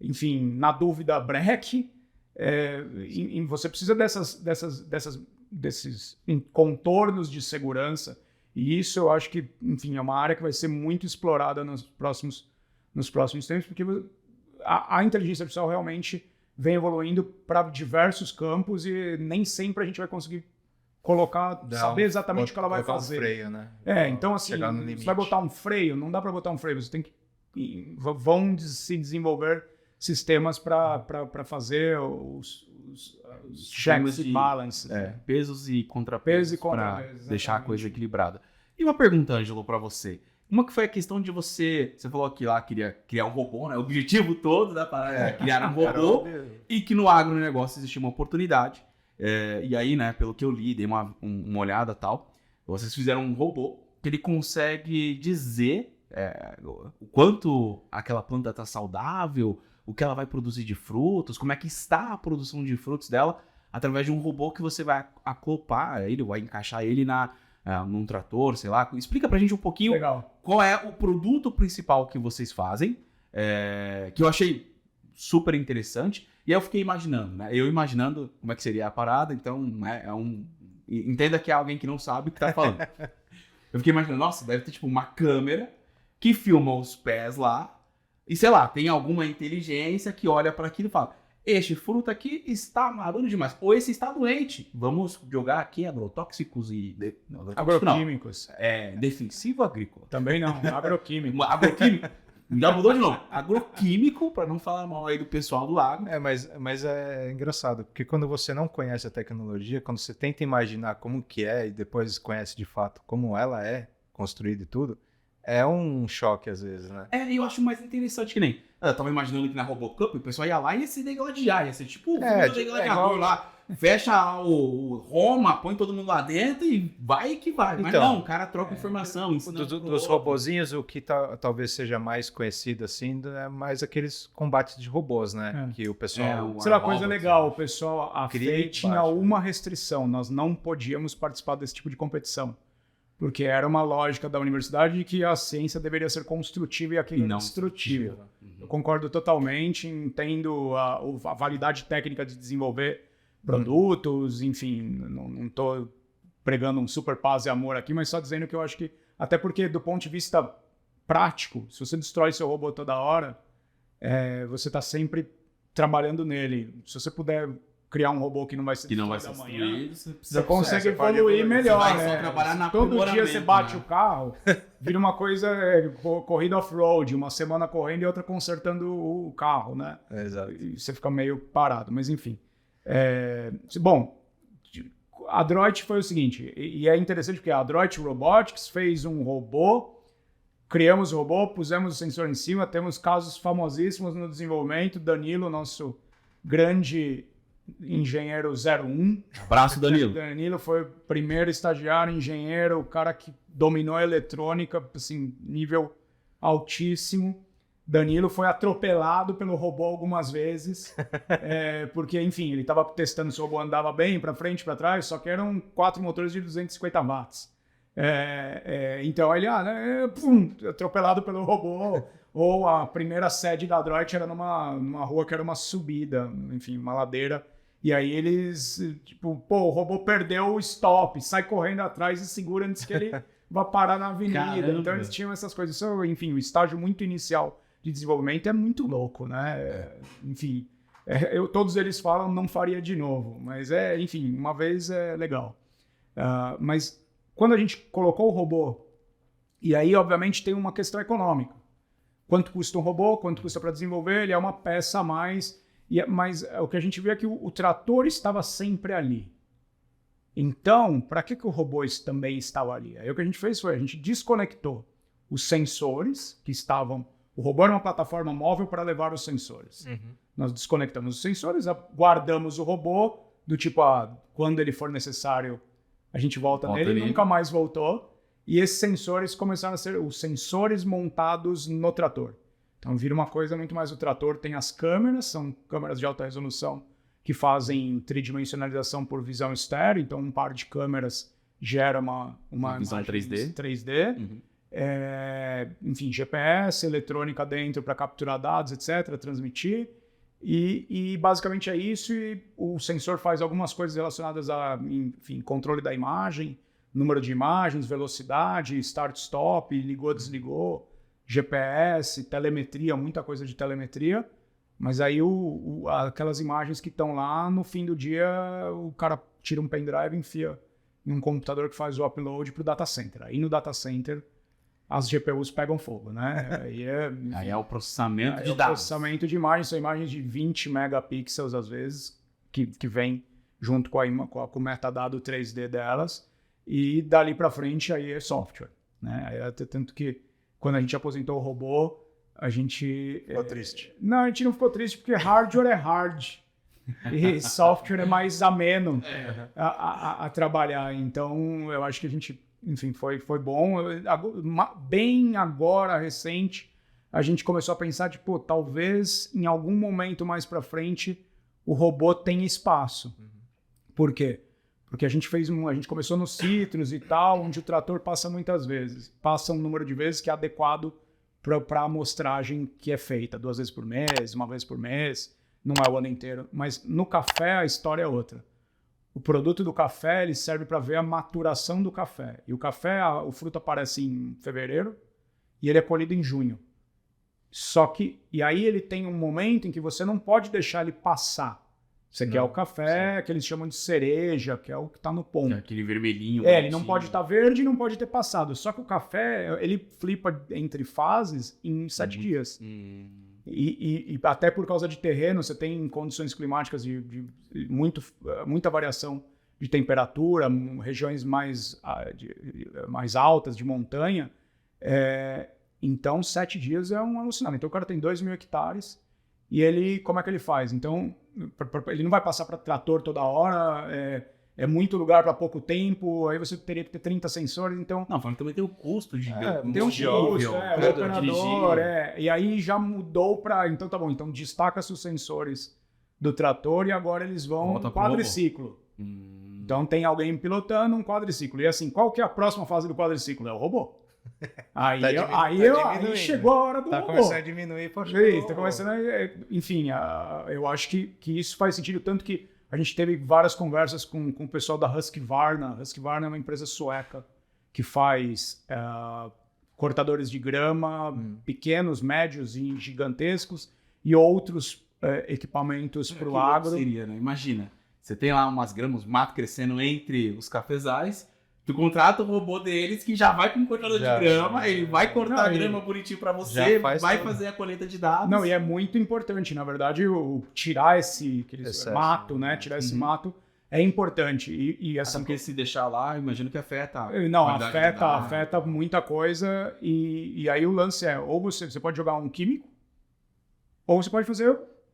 enfim, na dúvida, breque. Você precisa desses contornos de segurança. E isso eu acho que, enfim, é uma área que vai ser muito explorada nos próximos tempos, porque a inteligência artificial realmente vem evoluindo para diversos campos e nem sempre a gente vai conseguir saber exatamente o que ela vai fazer. Freio, né? Então assim, você vai botar um freio, não dá para botar um freio, você tem que... Vão se desenvolver sistemas para fazer os checks e balances. Pesos e contrapesos para deixar a coisa equilibrada. E uma pergunta, Ângelo, para você. Uma que foi a questão de você falou que lá queria criar um robô, né? O objetivo todo da parada era criar um robô e que no agronegócio existia uma oportunidade. E aí, né, pelo que eu li, dei uma olhada e tal, vocês fizeram um robô que ele consegue dizer o quanto aquela planta está saudável, o que ela vai produzir de frutos, como é que está a produção de frutos dela, através de um robô que você vai acoplar ele, vai encaixar ele num trator, sei lá. Explica pra gente um pouquinho qual é o produto principal que vocês fazem, que eu achei super interessante. E aí eu fiquei imaginando, né? Eu imaginando como é que seria a parada, então entenda que é alguém que não sabe o que tá falando. Eu fiquei imaginando, nossa, deve ter tipo uma câmera que filma os pés lá, e sei lá, tem alguma inteligência que olha para aquilo e fala: este fruto aqui está maduro demais, ou esse está doente, vamos jogar aqui agrotóxicos e... agroquímicos. Defensivo agrícola. Também não, agroquímico. Agroquímico. Já mudou de novo. Agroquímico, para não falar mal aí do pessoal do agro. Mas é engraçado, porque quando você não conhece a tecnologia, quando você tenta imaginar como que é e depois conhece de fato como ela é construída e tudo, é um choque às vezes, né? E eu acho mais interessante que nem... Eu tava imaginando que na Robocup o pessoal ia lá e ia se degladiar, ia ser tipo o degladiador lá, fecha o Roma, põe todo mundo lá dentro e vai que vai. Mas não, o cara troca informação. Dos robozinhos, o que talvez seja mais conhecido assim, é mais aqueles combates de robôs, né? Que o pessoal... Isso é uma coisa legal, o pessoal, a FEI tinha uma restrição, nós não podíamos participar desse tipo de competição. Porque era uma lógica da universidade de que a ciência deveria ser construtiva e aquilo não destrutiva. Eu concordo totalmente, entendo a validade técnica de desenvolver produtos, enfim, não estou pregando um super paz e amor aqui, mas só dizendo que eu acho que, até porque do ponto de vista prático, se você destrói seu robô toda hora, você está sempre trabalhando nele. Se você puder criar um robô que não vai ser destruído, você consegue evoluir melhor, né? Trabalhar na todo dia você bate o carro, vira uma coisa, corrida off-road, uma semana correndo e outra consertando o carro, né? Exato. E você fica meio parado, mas enfim. Bom, a Droid foi o seguinte, e é interessante porque a Droid Robotics fez um robô, criamos o robô, pusemos o sensor em cima, temos casos famosíssimos no desenvolvimento. Danilo, nosso grande engenheiro 01. Abraço, Danilo. Danilo foi o primeiro estagiário, engenheiro, o cara que dominou a eletrônica, assim, nível altíssimo. Danilo foi atropelado pelo robô algumas vezes, porque, enfim, ele estava testando se o robô andava bem, para frente, para trás, só que eram 4 motores de 250 watts. Então ele, atropelado pelo robô, Ou a primeira sede da Adroit era numa rua que era uma subida, enfim, uma ladeira. E aí eles, tipo, o robô perdeu o stop, sai correndo atrás e segura antes que ele vá parar na avenida. Caramba. Então eles tinham essas coisas. Isso, enfim, o estágio muito inicial de desenvolvimento é muito louco, né? Enfim, todos eles falam não faria de novo, mas enfim, uma vez é legal. Mas quando a gente colocou o robô, e aí obviamente tem uma questão econômica. Quanto custa um robô, quanto custa para desenvolver, ele é uma peça a mais, mas o que a gente vê é que o trator estava sempre ali. Então, para que o robô também estava ali? Aí o que a gente fez foi, a gente desconectou os sensores que estavam... O robô era uma plataforma móvel para levar os sensores. Nós desconectamos os sensores, guardamos o robô, do tipo, quando ele for necessário, a gente volta nele, nunca mais voltou. E esses sensores começaram a ser os sensores montados no trator. Então vira uma coisa muito mais... O trator tem as câmeras, são câmeras de alta resolução que fazem tridimensionalização por visão estéreo. Então um par de câmeras gera uma visão 3D. Enfim, GPS, eletrônica dentro para capturar dados, etc., transmitir. E basicamente é isso. E o sensor faz algumas coisas relacionadas a, enfim, controle da imagem, número de imagens, velocidade, start-stop, ligou, desligou, GPS, telemetria, muita coisa de telemetria. Mas aí aquelas imagens que estão lá, no fim do dia, o cara tira um pendrive e enfia em um computador que faz o upload para o data center. Aí no data center, as GPUs pegam fogo, né? Aí é o processamento de dados. Processamento de imagens, são imagens de 20 megapixels, às vezes, que vem junto com o metadado 3D delas. E dali para frente aí é software, né? Tanto que quando a gente aposentou o robô, a gente... Ficou triste. Não, a gente não ficou triste porque hardware é hard e software é mais ameno a trabalhar. Então eu acho que a gente, enfim, foi bom. Bem agora, recente, a gente começou a pensar, tipo, talvez em algum momento mais para frente o robô tenha espaço. Por quê? Porque a gente começou no Citrus e tal, onde o trator passa muitas vezes. Passa um número de vezes que é adequado para a amostragem que é feita. 2 vezes por mês, 1 vez por mês. Não é o ano inteiro. Mas no café a história é outra. O produto do café ele serve para ver a maturação do café. E o café, o fruto aparece em fevereiro e ele é colhido em junho. E aí ele tem um momento em que você não pode deixar ele passar. Você quer o café, que eles chamam de cereja, que é o que está no ponto. Aquele vermelhinho. Ele não pode estar verde e não pode ter passado. Só que o café, ele flipa entre fases em 7 dias. E até por causa de terreno, você tem condições climáticas de muita variação de temperatura, regiões mais altas, de montanha. Então, 7 dias é um alucinante. Então, o cara tem 2.000 hectares e ele, como é que ele faz? Então, ele não vai passar para trator toda hora, é muito lugar para pouco tempo, aí você teria que ter 30 sensores, então... Não, falando também tem o custo de... tem um custo, o operador, e aí já mudou para... Então tá bom, então destaca-se os sensores do trator e agora eles vão quadriciclo. Então tem alguém pilotando um quadriciclo. E assim, qual que é a próxima fase do quadriciclo? É o robô. Aí chegou a hora do robô. Começando a diminuir, tá começando enfim, eu acho que isso faz sentido, tanto que a gente teve várias conversas com o pessoal da Husqvarna. Husqvarna é uma empresa sueca que faz cortadores de grama, pequenos, médios e gigantescos, e outros equipamentos para o agro. Seria, né? Imagina, você tem lá umas gramas, mato crescendo entre os cafezais. Tu contrata o robô deles que já vai com um cortador de grama, ele vai cortar a grama bonitinho pra você, vai fazer a colheita de dados. Não, e é muito importante, na verdade, tirar esse mato, né? Tirar esse mato é importante. E assim, porque se deixar lá, imagino que afeta. Não, afeta muita coisa. E aí o lance é, ou você pode jogar um químico, ou você pode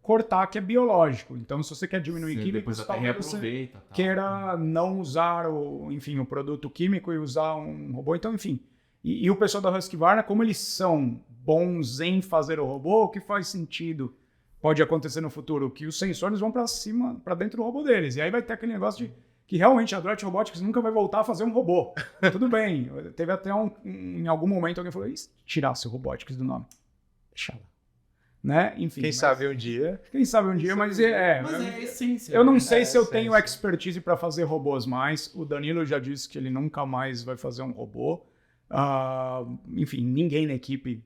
cortar, que é biológico. Então, se você quer diminuir químicos, depois até reaproveita. Queira não usar o produto químico e usar um robô. Então, enfim. E o pessoal da Husqvarna, como eles são bons em fazer o robô, o que faz sentido pode acontecer no futuro? Que os sensores vão para cima, para dentro do robô deles. E aí vai ter aquele negócio de que realmente a Adroit Robotics nunca vai voltar a fazer um robô. Tudo bem. Teve até em algum momento alguém falou, tirasse o Robotics do nome. deixa lá. Né? Enfim, Quem sabe um dia. Quem sabe um dia, mas Mas é a essência. eu não né? sei se eu sim, tenho sim. expertise para fazer robôs mais. O Danilo já disse que ele nunca mais vai fazer um robô. Enfim, ninguém na equipe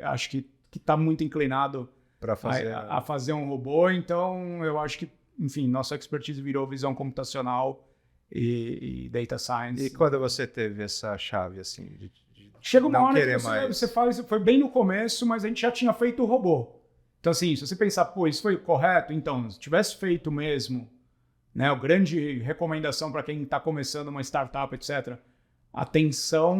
acho que está muito inclinado Para fazer. a fazer um robô. Então, eu acho que, enfim, nossa expertise virou visão computacional e data science. E quando você teve essa chave, assim, de Chega uma não hora que querer mais? você faz, foi bem no começo, mas a gente já tinha feito o robô. Então, assim, se você pensar, pô, isso foi correto, então, se tivesse feito mesmo, né, a grande recomendação para quem está começando uma startup, etc., atenção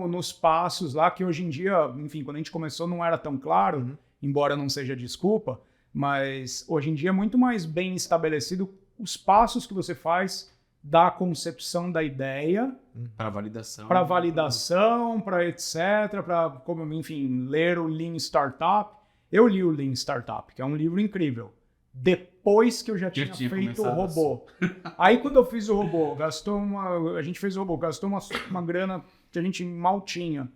nos passos lá, que hoje em dia, enfim, quando a gente começou não era tão claro, embora não seja desculpa, mas hoje em dia é muito mais bem estabelecido os passos que você faz da concepção da ideia Para validação. para validação, para etc, para, enfim, ler o Lean Startup. Eu li o Lean Startup, que é um livro incrível. Depois que eu já tinha feito o robô. Aí quando eu fiz o robô, a gente fez o robô, gastou uma grana que a gente mal tinha.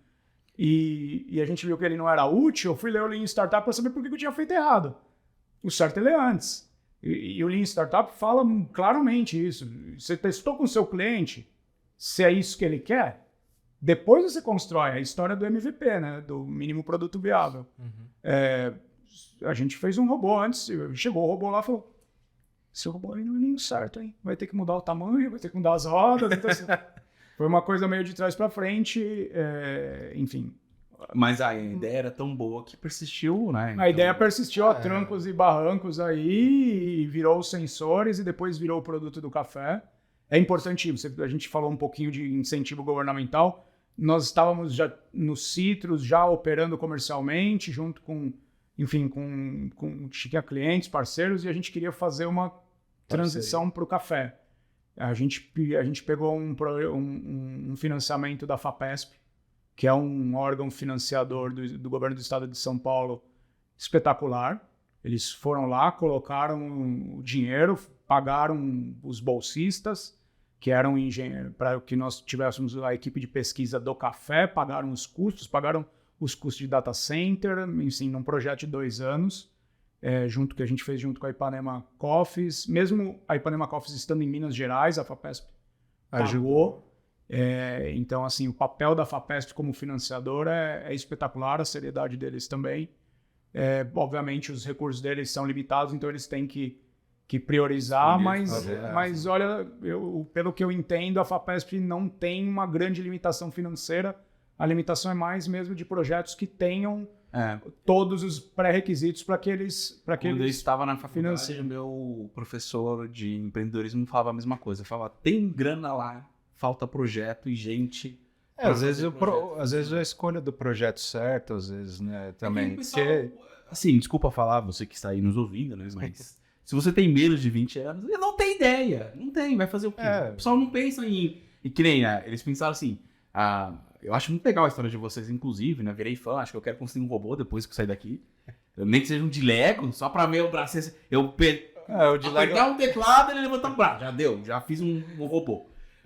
E a gente viu que ele não era útil, eu fui ler o Lean Startup para saber por que eu tinha feito errado. O certo é ler antes. E o Lean Startup fala claramente isso. Você testou com o seu cliente, se é isso que ele quer, depois você constrói a história do MVP, né? Do mínimo produto viável. A gente fez um robô antes, chegou o robô lá e falou, esse robô aí não é nem certo, hein? Vai ter que mudar o tamanho, vai ter que mudar as rodas. Então, assim, foi uma coisa meio de trás para frente, enfim. Mas a ideia era tão boa que persistiu, né? A ideia persistiu a trancos e barrancos aí, e virou os sensores e depois virou o produto do café. É importante, a gente falou um pouquinho de incentivo governamental, nós estávamos já no Citrus, já operando comercialmente, junto com, enfim, tinha clientes, parceiros, e a gente queria fazer uma transição para o café. A gente pegou um financiamento da FAPESP, que é um órgão financiador do governo do estado de São Paulo espetacular. Eles foram lá, colocaram o dinheiro, pagaram os bolsistas, que eram engenheiros, para que nós tivéssemos a equipe de pesquisa do café, pagaram os custos de data center, enfim, num projeto de 2 anos, que a gente fez junto com a Ipanema Coffees. Mesmo a Ipanema Coffees estando em Minas Gerais, a FAPESP ajudou. Então, assim, o papel da FAPESP como financiadora é espetacular, a seriedade deles também. Obviamente, os recursos deles são limitados, então eles têm que priorizar, mas olha, pelo que eu entendo, a FAPESP não tem uma grande limitação financeira. A limitação é mais mesmo de projetos que tenham todos os pré-requisitos para que eles Quando eu estava na faculdade, o meu professor de empreendedorismo falava a mesma coisa. Falava, tem grana lá, falta projeto e gente. Às vezes a escolha do projeto certo, às vezes, né, também. Pessoal, assim, desculpa falar, você que está aí nos ouvindo, né, mas se você tem menos de 20 anos, não tem ideia, não tem, vai fazer o quê? O pessoal não pensa em... E que nem, eles pensaram assim, eu acho muito legal a história de vocês, inclusive, né, virei fã, acho que eu quero construir um robô depois que eu sair daqui. Nem que seja um de Lego, só pra meu braço, apertar um teclado e ele levantar o braço, já deu, já fiz um robô.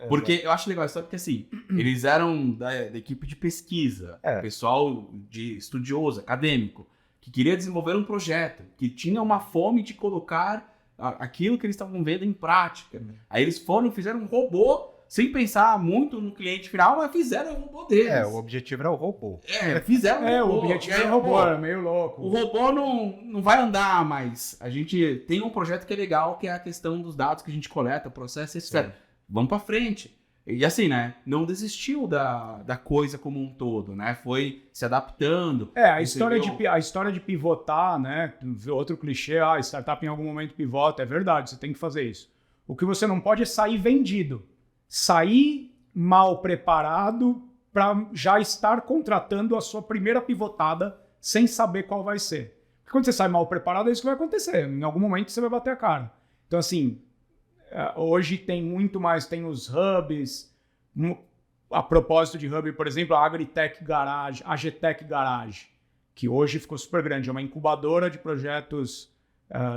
Porque eu acho legal a história porque, assim, eles eram da equipe de pesquisa, pessoal de estudioso, acadêmico, que queria desenvolver um projeto, que tinha uma fome de colocar aquilo que eles estavam vendo em prática. Aí eles foram e fizeram um robô, sem pensar muito no cliente final, mas fizeram o robô deles. O objetivo era o robô. Fizeram o robô. O objetivo era o robô, era meio louco. O robô não vai andar, mas a gente tem um projeto que é legal, que é a questão dos dados que a gente coleta, processo, etc. Vamos pra frente. E assim, né? Não desistiu da coisa como um todo, né? Foi se adaptando. A história de pivotar, né? Outro clichê, startup em algum momento pivota. É verdade, você tem que fazer isso. O que você não pode é sair vendido. Sair mal preparado para já estar contratando a sua primeira pivotada sem saber qual vai ser. Porque quando você sai mal preparado, é isso que vai acontecer. Em algum momento você vai bater a cara. Então, assim... Hoje tem muito mais, tem os hubs, a propósito de hub, por exemplo, a Agritech Garage, a GTech Garage, que hoje ficou super grande, é uma incubadora de projetos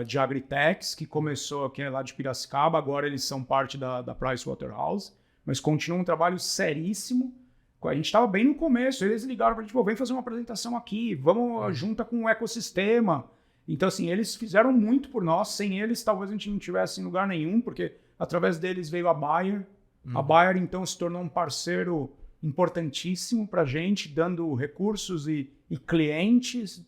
de agritechs, que começou aqui lá de Piracicaba, agora eles são parte da Pricewaterhouse, mas continua um trabalho seríssimo, A gente estava bem no começo, eles ligaram para a gente, vem fazer uma apresentação aqui, vamos junta com o ecossistema. Então, assim, eles fizeram muito por nós. Sem eles, talvez a gente não tivesse em lugar nenhum, porque através deles veio a Bayer. A Bayer, então, se tornou um parceiro importantíssimo para a gente, dando recursos e clientes,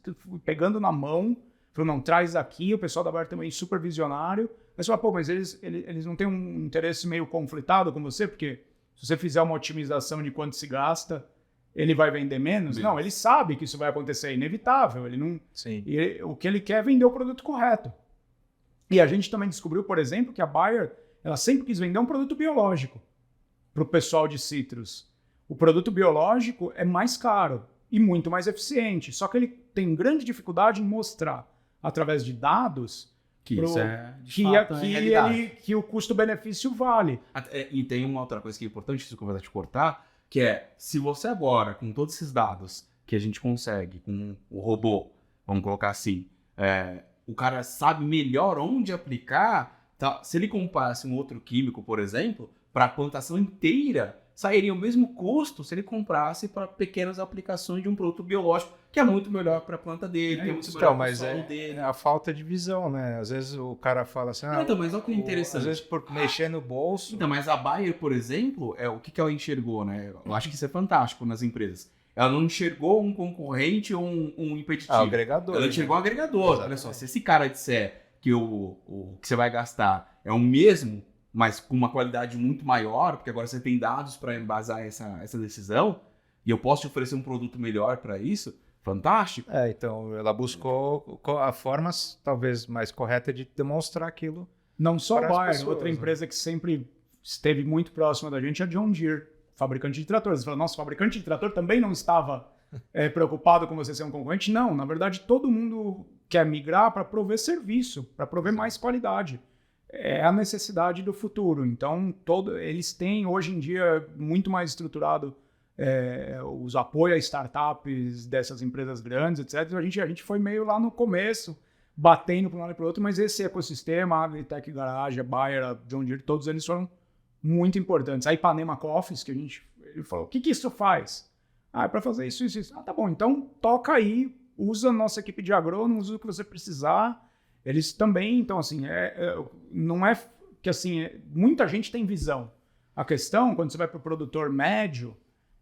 pegando na mão. Falou, não, traz aqui. O pessoal da Bayer também é super visionário. Mas fala, pô, mas eles não têm um interesse meio conflitado com você? Porque se você fizer uma otimização de quanto se gasta, ele vai vender menos? Não, ele sabe que isso vai acontecer, é inevitável. Ele não. Sim. O que ele quer é vender o produto correto. E a gente também descobriu, por exemplo, que a Bayer, ela sempre quis vender um produto biológico para o pessoal de citrus. O produto biológico é mais caro e muito mais eficiente. Só que ele tem grande dificuldade em mostrar, através de dados, que o custo-benefício vale. E tem uma outra coisa que é importante, se eu vou te cortar, que é, se você agora, com todos esses dados que a gente consegue, com o robô, vamos colocar assim, o cara sabe melhor onde aplicar, tá? Se ele comprasse um outro químico, por exemplo, para a plantação inteira, sairia o mesmo custo se ele comprasse para pequenas aplicações de um produto biológico, que é muito melhor para a planta dele, que é muito melhor para o solo dele. É a falta de visão, né? Às vezes o cara fala assim... então, mas olha que interessante. Às vezes por mexer no bolso... Então, mas a Bayer, por exemplo, o que ela enxergou, né? Eu acho que isso é fantástico nas empresas. Ela não enxergou um concorrente ou um impeditivo. Agregador. Ela enxergou um agregador. Olha só, se esse cara disser que o que você vai gastar é o mesmo, mas com uma qualidade muito maior, porque agora você tem dados para embasar essa decisão, e eu posso te oferecer um produto melhor para isso, fantástico. Então ela buscou a forma talvez mais correta de demonstrar aquilo. Não só a Bayer, pessoas, outra empresa que sempre esteve muito próxima da gente é a John Deere, fabricante de tratores. Você fala, nossa, fabricante de trator também não estava preocupado com você ser um concorrente? Não, na verdade todo mundo quer migrar para prover serviço, para prover mais qualidade. É a necessidade do futuro. Então, eles têm, hoje em dia, muito mais estruturado os apoios a startups dessas empresas grandes, etc. A gente foi meio lá no começo, batendo para um lado e para o outro, mas esse ecossistema, a Agritech Garage, a Bayer, a John Deere, todos eles foram muito importantes. A Ipanema Coffees, que ele falou, o que isso faz? É para fazer isso, isso, isso. Tá bom, então toca aí, usa a nossa equipe de agrônomos, usa o que você precisar. Eles também, então, assim, não é que, assim, muita gente tem visão. A questão, quando você vai para o produtor médio,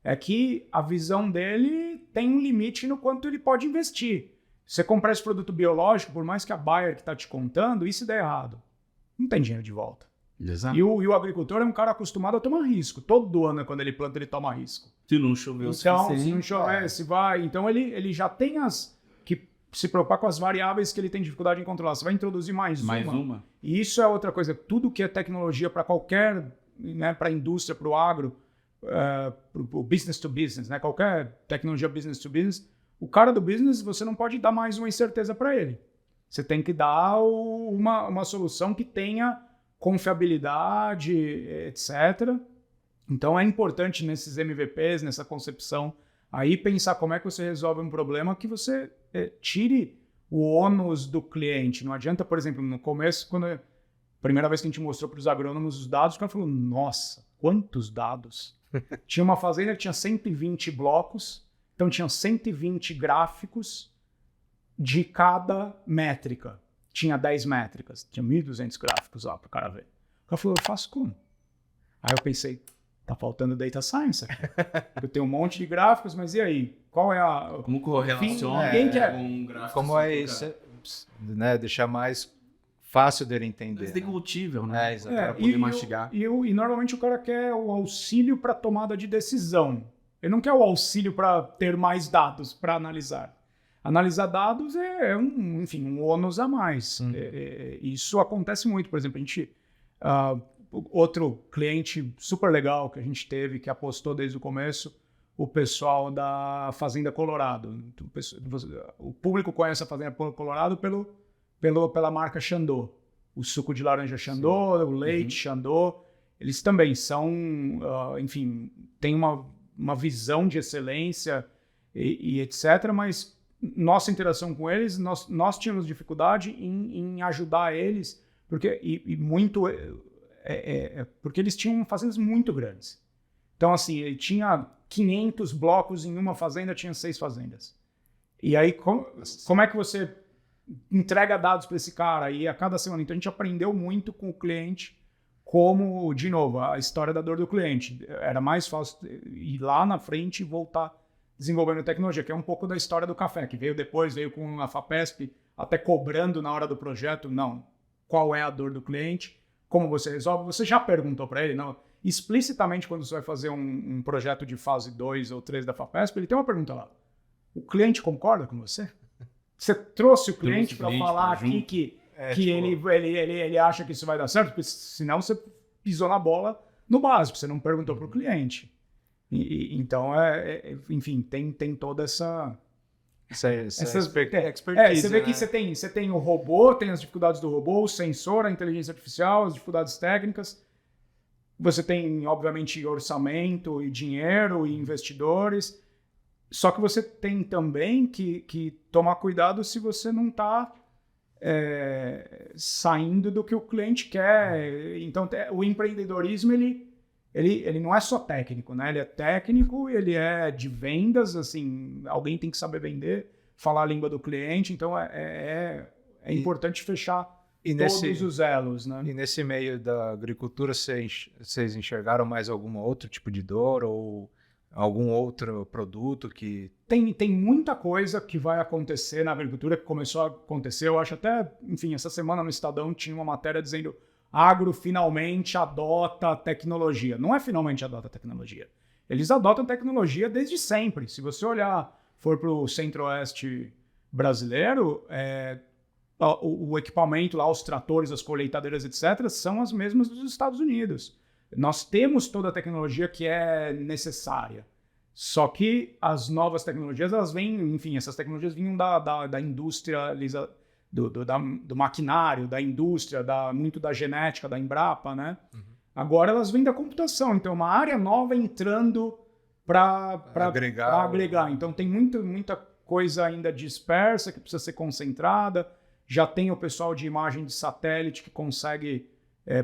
é que a visão dele tem um limite no quanto ele pode investir. Se você comprar esse produto biológico, por mais que a Bayer que está te contando, e se der errado, não tem dinheiro de volta. Exato. E o agricultor é um cara acostumado a tomar risco. Todo ano, quando ele planta, ele toma risco. Se não chover o Então, suficiente. se não chover, se vai... Então, ele já tem se preocupar com as variáveis que ele tem dificuldade em controlar. Você vai introduzir mais uma. E isso é outra coisa. Tudo que é tecnologia para qualquer, né, para a indústria, para o agro, para o business to business, né, qualquer tecnologia business to business, o cara do business, você não pode dar mais uma incerteza para ele. Você tem que dar uma solução que tenha confiabilidade, etc. Então é importante nesses MVPs, nessa concepção, aí pensar como é que você resolve um problema que você tire o ônus do cliente. Não adianta, por exemplo, no começo, quando a primeira vez que a gente mostrou para os agrônomos os dados, o cara falou, nossa, quantos dados? Tinha uma fazenda que tinha 120 blocos, então tinha 120 gráficos de cada métrica. Tinha 10 métricas, tinha 1.200 gráficos lá para o cara ver. O cara falou, eu faço como? Aí eu pensei, tá faltando data science aqui. Eu tenho um monte de gráficos, mas e aí? Qual é a... Como correlaciona ninguém quer. com um gráfico? Como é isso? Né, deixar mais fácil dele entender. Mais deglutível, né? Exato. Para poder mastigar. E normalmente o cara quer o auxílio para tomada de decisão. Ele não quer o auxílio para ter mais dados para analisar. Analisar dados é um ônus a mais. Isso acontece muito. Por exemplo, a gente... outro cliente super legal que a gente teve, que apostou desde o começo, o pessoal da Fazenda Colorado. O público conhece a Fazenda Colorado pela marca Xandô. O suco de laranja Xandô, o leite Xandô. Eles também são, enfim, têm uma visão de excelência e etc., mas nossa interação com eles, nós tínhamos dificuldade em ajudar eles, porque eles tinham fazendas muito grandes. Então, assim, ele tinha 500 blocos em uma fazenda, tinha 6 fazendas. E aí, como é que você entrega dados para esse cara? E a cada semana. Então, a gente aprendeu muito com o cliente como, de novo, a história da dor do cliente. Era mais fácil ir lá na frente e voltar desenvolvendo tecnologia, que é um pouco da história do café, que veio depois, veio com a FAPESP, até cobrando na hora do projeto, não, qual é a dor do cliente, como você resolve. Você já perguntou para ele? Não, explicitamente, quando você vai fazer um projeto de fase 2 ou 3 da FAPESP, ele tem uma pergunta lá. O cliente concorda com você? Você trouxe o cliente para falar aqui que ele acha que isso vai dar certo? Porque senão você pisou na bola no básico, você não perguntou para o cliente. Então, enfim, tem toda essa expertise. Você vê que você tem o robô, tem as dificuldades do robô, o sensor, a inteligência artificial, as dificuldades técnicas. Você tem, obviamente, orçamento e dinheiro e investidores. Só que você tem também que tomar cuidado se você não está saindo do que o cliente quer. Então, o empreendedorismo, ele não é só técnico, né? Ele é técnico, ele é de vendas, assim, alguém tem que saber vender, falar a língua do cliente. Então, é importante fechar todos os elos, né? E nesse meio da agricultura, vocês enxergaram mais algum outro tipo de dor ou algum outro produto que... Tem muita coisa que vai acontecer na agricultura, que começou a acontecer. Eu acho até, enfim, essa semana no Estadão tinha uma matéria dizendo agro finalmente adota tecnologia. Não é finalmente adota tecnologia. Eles adotam tecnologia desde sempre. Se você for para o centro-oeste brasileiro, o equipamento lá, os tratores, as colheitadeiras, etc., são as mesmas dos Estados Unidos. Nós temos toda a tecnologia que é necessária. Só que as novas tecnologias, elas vêm, enfim, essas tecnologias vinham da indústria, do maquinário, da indústria, muito da genética, da Embrapa, né? Uhum. Agora elas vêm da computação. Então, uma área nova entrando para agregar. Então, tem muita coisa ainda dispersa que precisa ser concentrada. Já tem o pessoal de imagem de satélite que consegue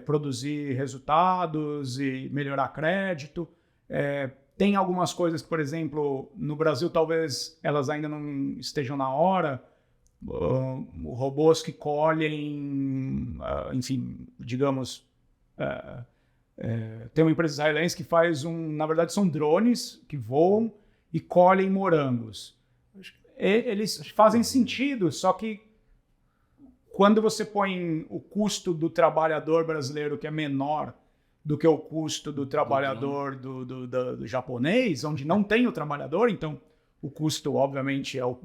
produzir resultados e melhorar crédito. Tem algumas coisas, por exemplo, no Brasil talvez elas ainda não estejam na hora, robôs que colhem, enfim, digamos, tem uma empresa israelense que faz na verdade são drones que voam e colhem morangos. Eles fazem sentido, só que quando você põe o custo do trabalhador brasileiro, que é menor do que o custo do trabalhador do japonês, onde não tem o trabalhador, então o custo, obviamente, é o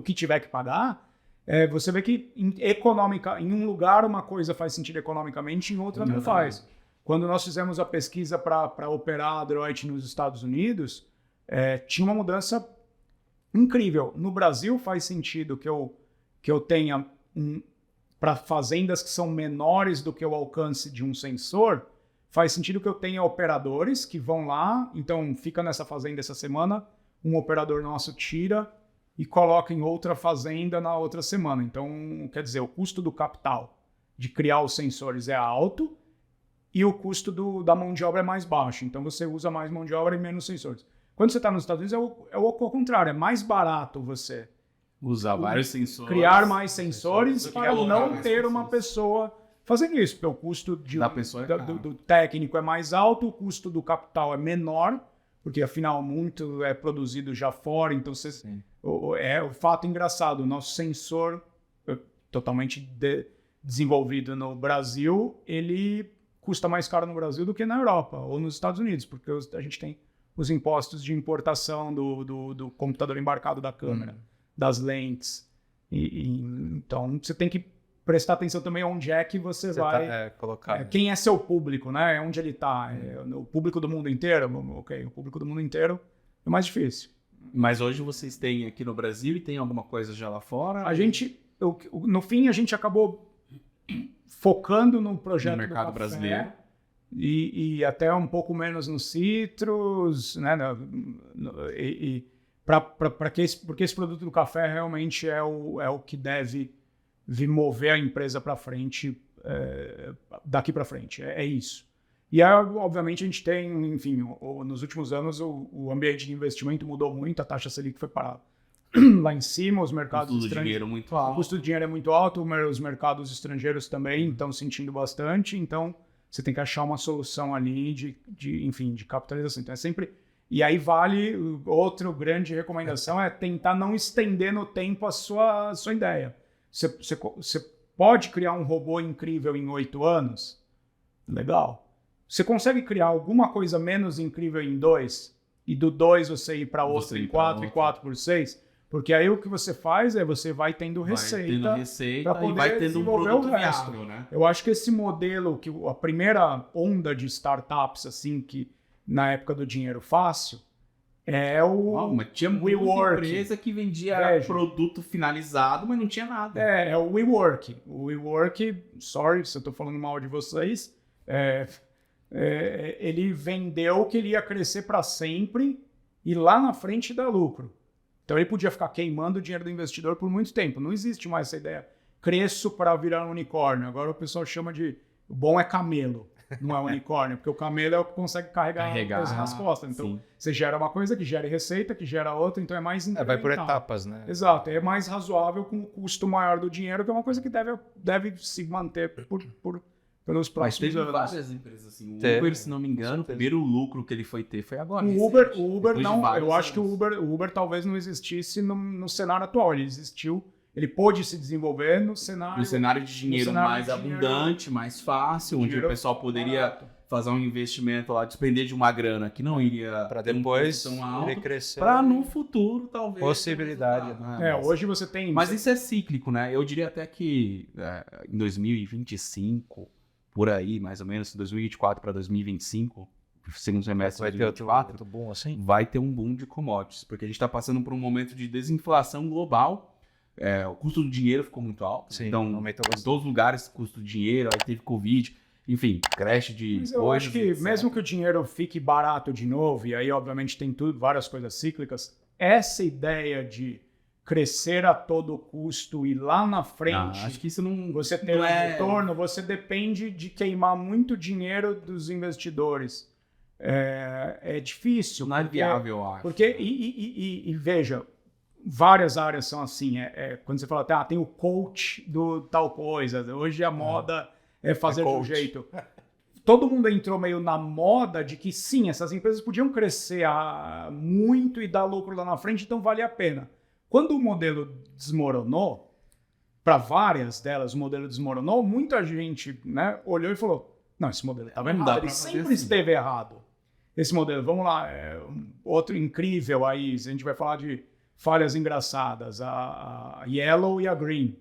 que tiver que pagar, você vê que em um lugar uma coisa faz sentido economicamente, em outra não faz. Quando nós fizemos a pesquisa para operar a Deloitte nos Estados Unidos, tinha uma mudança incrível. No Brasil faz sentido que eu tenha... para fazendas que são menores do que o alcance de um sensor, faz sentido que eu tenha operadores que vão lá, então fica nessa fazenda essa semana, um operador nosso tira e coloca em outra fazenda na outra semana. Então, quer dizer, o custo do capital de criar os sensores é alto e o custo da mão de obra é mais baixo. Então, você usa mais mão de obra e menos sensores. Quando você está nos Estados Unidos, é o contrário, é mais barato você usar vários sensores. Criar mais sensores para não ter uma pessoa fazendo isso. Porque o custo do técnico é mais alto, o custo do capital é menor, porque afinal muito é produzido já fora. Então, o fato engraçado, o nosso sensor totalmente desenvolvido no Brasil, ele custa mais caro no Brasil do que na Europa ou nos Estados Unidos, porque a gente tem os impostos de importação do computador embarcado da câmera. Das lentes. Então, você tem que prestar atenção também onde é que você vai colocar. Quem é seu público, né? Onde ele está. O público do mundo inteiro? Ok, o público do mundo inteiro é mais difícil. Mas hoje vocês têm aqui no Brasil e tem alguma coisa já lá fora? No fim, a gente acabou focando no projeto no mercado do café, brasileiro. E até um pouco menos no citrus, né? Porque esse produto do café realmente é o que deve vir mover a empresa para frente, daqui para frente. É isso. E aí, obviamente, a gente tem, enfim, nos últimos anos o ambiente de investimento mudou muito, a taxa Selic foi parar lá em cima, os mercados O custo do dinheiro muito alto. O custo do dinheiro é muito alto, os mercados estrangeiros também estão sentindo bastante, então você tem que achar uma solução ali de capitalização. Então é sempre... E aí vale, outra grande recomendação é tentar não estender no tempo a sua ideia. Você pode criar um robô incrível em 8 anos? Legal. Você consegue criar alguma coisa menos incrível em 2? E do 2 você ir para outro em 4 e 4 por 6? Porque aí o que você faz é você vai tendo receita para poder e vai tendo um desenvolver produto o resto. viável, né? Eu acho que esse modelo, que a primeira onda de startups, assim, que na época do dinheiro fácil, é o Mas tinha muita WeWork. empresa que vendia Veja. produto finalizado, mas não tinha nada. É o WeWork. O WeWork, sorry se eu estou falando mal de vocês, ele vendeu que ele ia crescer para sempre e lá na frente dar lucro. Então ele podia ficar queimando o dinheiro do investidor por muito tempo. Não existe mais essa ideia. Cresço para virar um unicórnio. Agora o pessoal chama de... O bom é camelo, não é unicórnio, porque o camelo é o que consegue carregar as costas. Então sim. Você gera uma coisa que gera receita, que gera outra, então é mais Vai por incremental. etapas, né? Exato, é mais razoável com o custo maior do dinheiro, que é uma coisa que deve se manter pelos Mas próximos teve anos. várias empresas assim. O Teve. Uber, se não me engano, o primeiro lucro que ele foi ter foi agora. O Uber Depois de não, vários eu acho que anos. o Uber talvez não existisse no cenário atual. Ele existiu, ele pôde se desenvolver no cenário... No cenário de dinheiro cenário mais de dinheiro- abundante, mais fácil, onde dinheiro o pessoal poderia barato. fazer um investimento lá, despender de uma grana que não iria Para ter um depois custo tão alto, ele crescer. para no futuro talvez Possibilidade, ter um resultado, né? Hoje você tem... Mas isso é cíclico, né? Eu diria até que em 2025, por aí, mais ou menos, 2024 para 2025, segundo semestre Vai de ter 2024, outro boom assim? vai ter um boom de commodities, porque a gente está passando por um momento de desinflação global. O custo do dinheiro ficou muito alto. Sim, então, aumentou em bastante. todos os lugares, custo do dinheiro, aí teve Covid, enfim, creche de Mas eu coisas, acho que etc. mesmo que o dinheiro fique barato de novo, e aí obviamente tem várias coisas cíclicas, essa ideia de crescer a todo custo e lá na frente acho que isso não... você ter não um é- retorno, você depende de queimar muito dinheiro dos investidores. É difícil. Não é porque- viável, eu acho. Porque, e veja, várias áreas são assim. Quando você fala, tem o coach do tal coisa, hoje a moda é fazer de um coach. jeito. Todo mundo entrou meio na moda de que sim, essas empresas podiam crescer muito e dar lucro lá na frente, então vale a pena. Quando o modelo desmoronou, para várias delas o modelo desmoronou, muita gente, né, olhou e falou, não, esse modelo estava Não dá errado, pra ele fazer sempre assim. esteve errado. Esse modelo, vamos lá, outro incrível aí, a gente vai falar de falhas engraçadas, a Yellow e a Green.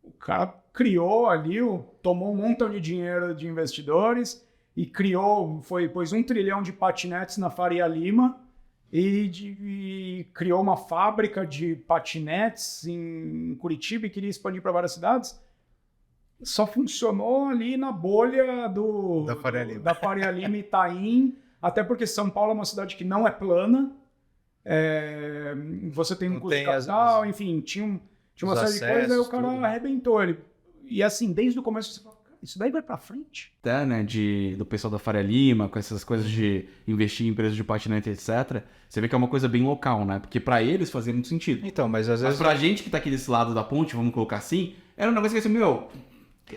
O cara criou ali, tomou um montão de dinheiro de investidores e pôs 1 trilhão de patinetes na Faria Lima e criou uma fábrica de patinetes em Curitiba e queria expandir para várias cidades. Só funcionou ali na bolha da Faria Lima e Itaim, até porque São Paulo é uma cidade que não é plana. Você tem um Não custo de tem capital, enfim, tinha uma os série de coisas, aí o cara acessos, tudo. arrebentou ele. E assim, desde o começo você fala, cara, isso daí vai pra frente? Até, né, do pessoal da Faria Lima, com essas coisas de investir em empresas de patinete, etc. Você vê que é uma coisa bem local, né? Porque pra eles fazia muito sentido. Então, mas às Mas vezes... pra gente que tá aqui desse lado da ponte, vamos colocar assim, era um negócio que assim,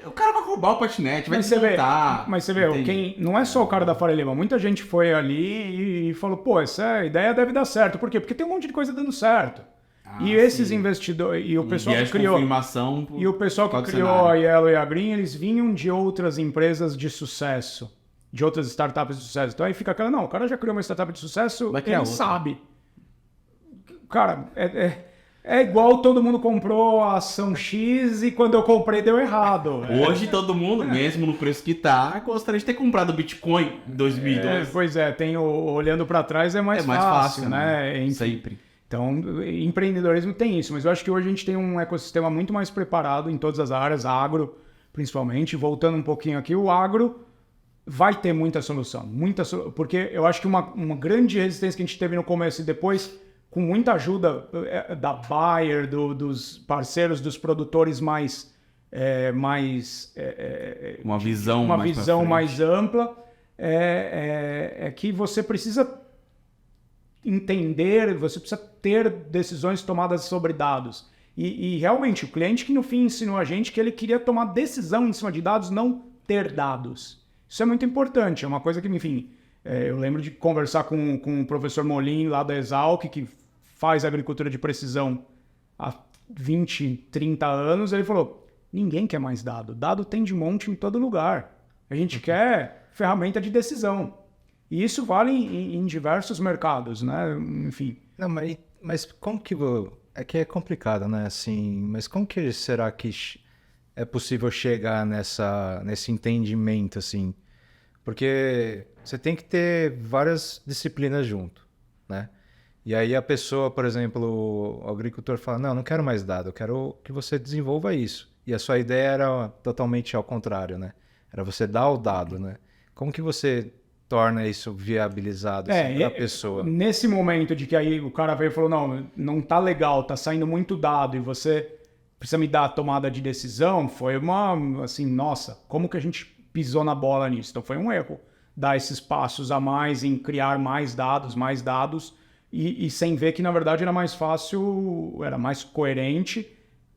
o cara vai roubar o patinete, vai Mas você vê, desmontar. quem não é só o cara da Faria Lima, muita gente foi ali e falou, pô, essa ideia deve dar certo. Por quê? Porque tem um monte de coisa dando certo. E esses investidores, e o pessoal que criou, e o pessoal que criou a Yellow e a Green, eles vinham de outras empresas de sucesso, de outras startups de sucesso. Então aí fica aquela, não, o cara já criou uma startup de sucesso, Vai criar ele outra. sabe. Cara, é igual todo mundo comprou a ação X e quando eu comprei deu errado. Hoje todo mundo, mesmo no preço que tá, gostaria de ter comprado Bitcoin em 2002. Pois é, olhando para trás é mais fácil, né? Enfim. Sempre. Então, empreendedorismo tem isso, mas eu acho que hoje a gente tem um ecossistema muito mais preparado em todas as áreas, agro principalmente. Voltando um pouquinho aqui, o agro vai ter muita solução, porque eu acho que uma grande resistência que a gente teve no começo e depois, com muita ajuda da Bayer, dos parceiros, dos produtores mais uma visão, uma mais, visão mais ampla, é que você precisa entender, você precisa ter decisões tomadas sobre dados. E realmente, o cliente que no fim ensinou a gente que ele queria tomar decisão em cima de dados, não ter dados. Isso é muito importante, é uma coisa que, enfim, eu lembro de conversar com o professor Molin lá da Exalc, que faz agricultura de precisão há 20, 30 anos, ele falou, ninguém quer mais dado. Dado tem de monte em todo lugar. A gente quer ferramenta de decisão. E isso vale em diversos mercados, né? Enfim. Não, mas como que... É que é complicado, né? Assim, mas como que será que é possível chegar nesse entendimento, assim? Porque você tem que ter várias disciplinas junto, né? E aí a pessoa, por exemplo, o agricultor fala, não quero mais dado, eu quero que você desenvolva isso. E a sua ideia era totalmente ao contrário, né? Era você dar o dado, né? Como que você torna isso viabilizado assim, para a pessoa? Nesse momento de que aí o cara veio e falou, não tá legal, tá saindo muito dado e você precisa me dar a tomada de decisão, foi uma, assim, nossa, como que a gente pisou na bola nisso? Então foi um erro dar esses passos a mais em criar mais dados e sem ver que na verdade era mais fácil, era mais coerente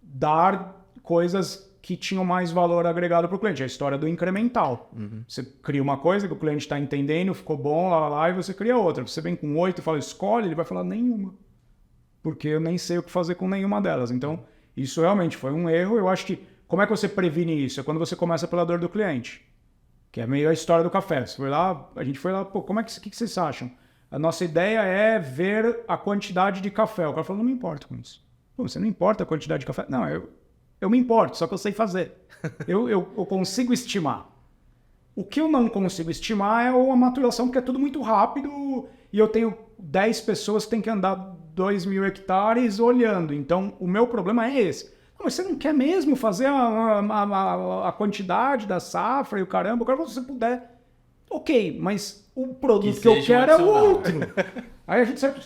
dar coisas que tinham mais valor agregado para o cliente. A história do incremental. Você cria uma coisa que o cliente está entendendo, ficou bom, lá, e você cria outra. Você vem com 8 e fala, escolhe, ele vai falar nenhuma. Porque eu nem sei o que fazer com nenhuma delas. Então, isso realmente foi um erro. Eu acho que, como é que você previne isso? É quando você começa pela dor do cliente. Que é meio a história do café. Você foi lá, a gente foi lá, pô, que vocês acham? A nossa ideia é ver a quantidade de café. O cara falou, não me importo com isso. Pô, você não importa a quantidade de café? Não, eu me importo, só que eu sei fazer. Eu consigo estimar. O que eu não consigo estimar é a maturação, porque é tudo muito rápido e eu tenho 10 pessoas que têm que andar 2.000 hectares olhando. Então, o meu problema é esse. Não, mas você não quer mesmo fazer a quantidade da safra e o caramba? O cara falou, se você puder. Ok, mas o produto que eu quero é o outro. Aí a gente sempre...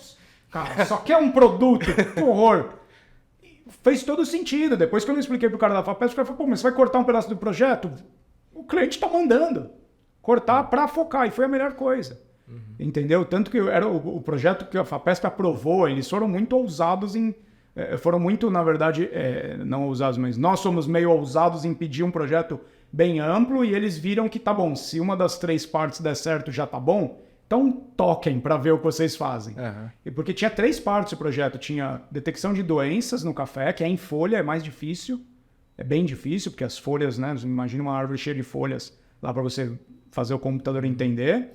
Cara, só quer um produto. Que horror. Fez todo sentido. Depois que eu expliquei pro cara da FAPESP, o cara falou, pô, mas você vai cortar um pedaço do projeto? O cliente tá mandando cortar para focar, e foi a melhor coisa. Entendeu? Tanto que era o projeto que a FAPESP aprovou, eles foram muito ousados foram muito, na verdade, não ousados, mas nós somos meio ousados em pedir um projeto bem amplo, e eles viram que tá bom, se uma das 3 partes der certo já tá bom, então toquem para ver o que vocês fazem. Porque tinha 3 partes o projeto. Tinha detecção de doenças no café, que é em folha, é mais difícil. É bem difícil, porque as folhas, né? Imagina uma árvore cheia de folhas lá para você fazer o computador entender.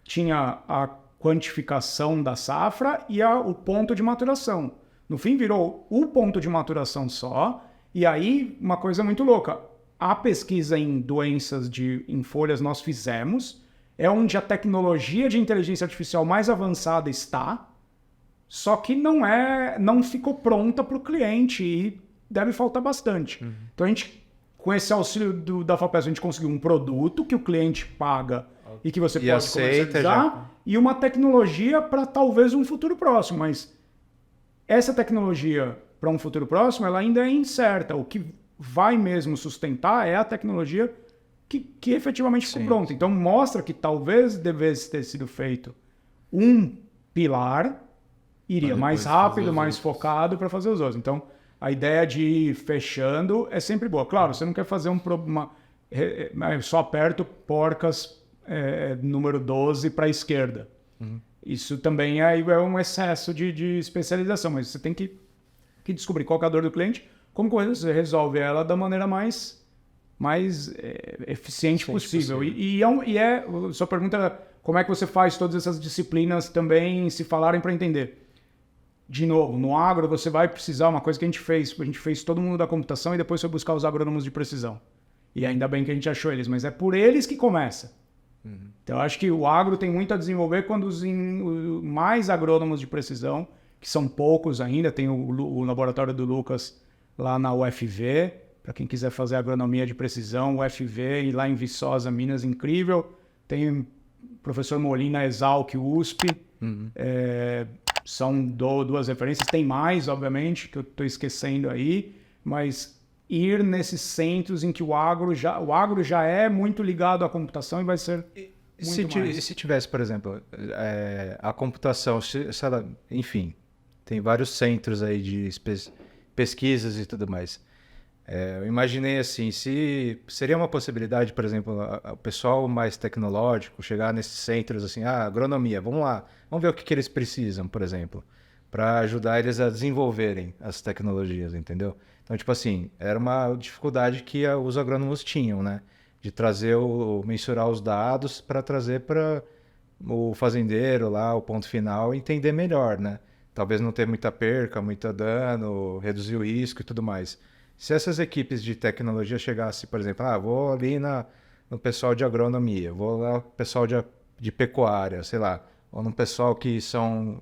Tinha a quantificação da safra e o ponto de maturação. No fim virou o ponto de maturação só. E aí, uma coisa muito louca. A pesquisa em doenças em folhas nós fizemos. É onde a tecnologia de inteligência artificial mais avançada está, só que não ficou pronta para o cliente e deve faltar bastante. Então a gente, com esse auxílio da FAPESP, a gente conseguiu um produto que o cliente paga e que você pode comercializar, e uma tecnologia para talvez um futuro próximo. Mas essa tecnologia para um futuro próximo, ela ainda é incerta. O que vai mesmo sustentar é a tecnologia que efetivamente ficou pronto. Então mostra que talvez devesse ter sido feito um pilar, iria mais rápido, mais focado para fazer os outros. Então a ideia de ir fechando é sempre boa. Claro, você não quer fazer só aperto porcas número 12 para a esquerda. Isso também é um excesso de especialização, mas você tem que descobrir qual é a dor do cliente, como você resolve ela da maneira mais eficiente possível. E sua pergunta é como é que você faz todas essas disciplinas também se falarem para entender. De novo, no agro você vai precisar, uma coisa que a gente fez todo mundo da computação e depois foi buscar os agrônomos de precisão. E ainda bem que a gente achou eles, mas é por eles que começa. Então eu acho que o agro tem muito a desenvolver quando os mais agrônomos de precisão, que são poucos ainda, tem o laboratório do Lucas lá na UFV, para quem quiser fazer agronomia de precisão, o UFV, e lá em Viçosa, Minas, incrível. Tem o professor Molina, Exalc, USP. São 2 referências. Tem mais, obviamente, que eu estou esquecendo aí. Mas ir nesses centros em que o agro já é muito ligado à computação e vai ser muito mais. E se tivesse, por exemplo, a computação, se ela, enfim, tem vários centros aí de pesquisas e tudo mais. Eu imaginei assim, se seria uma possibilidade, por exemplo, o pessoal mais tecnológico chegar nesses centros assim, agronomia, vamos lá, vamos ver o que eles precisam, por exemplo, para ajudar eles a desenvolverem as tecnologias, entendeu? Então, tipo assim, era uma dificuldade que os agrônomos tinham, né? De trazer mensurar os dados para trazer para o fazendeiro lá, o ponto final, entender melhor, né? Talvez não ter muita perca, muito dano, reduzir o risco e tudo mais. Se essas equipes de tecnologia chegassem, por exemplo, vou ali no pessoal de agronomia, vou lá no pessoal de pecuária, sei lá, ou no pessoal que são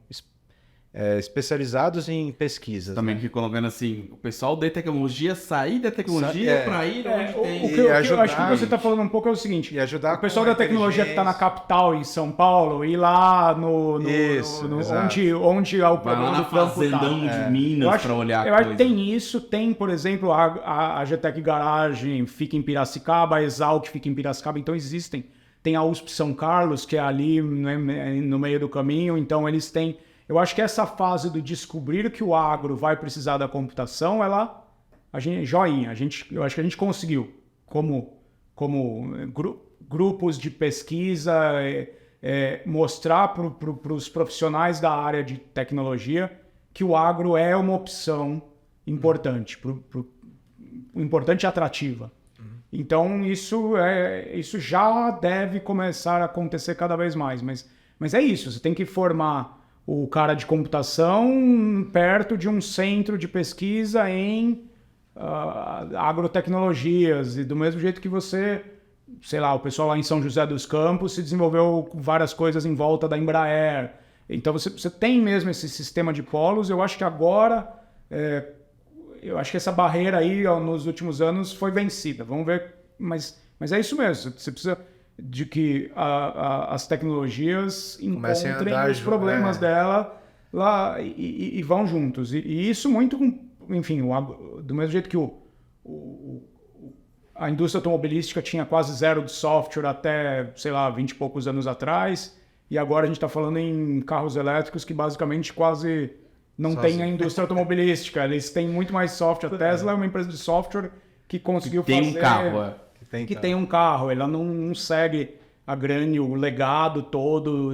especializados em pesquisas. Também né? que colocando assim, o pessoal da tecnologia sair da tecnologia para ir onde tem... O que eu acho que você está falando um pouco é o seguinte, e ajudar o pessoal da tecnologia que está na capital, em São Paulo, ir lá onde o vai lá na do campo fazendão de Minas para olhar eu acho que tem isso, tem, por exemplo, a GTEC Garage fica em Piracicaba, a Exalc fica em Piracicaba, então tem a USP São Carlos, que é ali, né, no meio do caminho, então eles têm... Eu acho que essa fase do descobrir que o agro vai precisar da computação, joinha. Eu acho que a gente conseguiu, como grupos de pesquisa, mostrar para os profissionais da área de tecnologia que o agro é uma opção importante, importante e atrativa. Então, isso já deve começar a acontecer cada vez mais. Mas é isso, você tem que formar o cara de computação perto de um centro de pesquisa em agrotecnologias. E do mesmo jeito que você, sei lá, o pessoal lá em São José dos Campos se desenvolveu várias coisas em volta da Embraer. Então você tem mesmo esse sistema de polos. Eu acho que agora, eu acho que essa barreira aí nos últimos anos foi vencida. Vamos ver, mas é isso mesmo. Você precisa de que as tecnologias encontrem os problemas dela lá e vão juntos. E isso muito, enfim, do mesmo jeito que a indústria automobilística tinha quase zero de software até, sei lá, 20 e poucos anos atrás, e agora a gente está falando em carros elétricos que basicamente quase não tem a indústria automobilística. Eles têm muito mais software. A Tesla é uma empresa de software que conseguiu fazer... Tem um carro, tem um carro, ela não segue o legado todo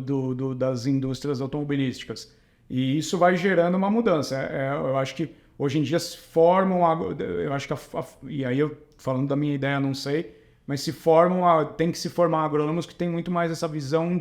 das indústrias automobilísticas. E isso vai gerando uma mudança. Eu acho que hoje em dia se formam, eu acho que e aí eu falando da minha ideia não sei, mas tem que se formar agrônomos que tem muito mais essa visão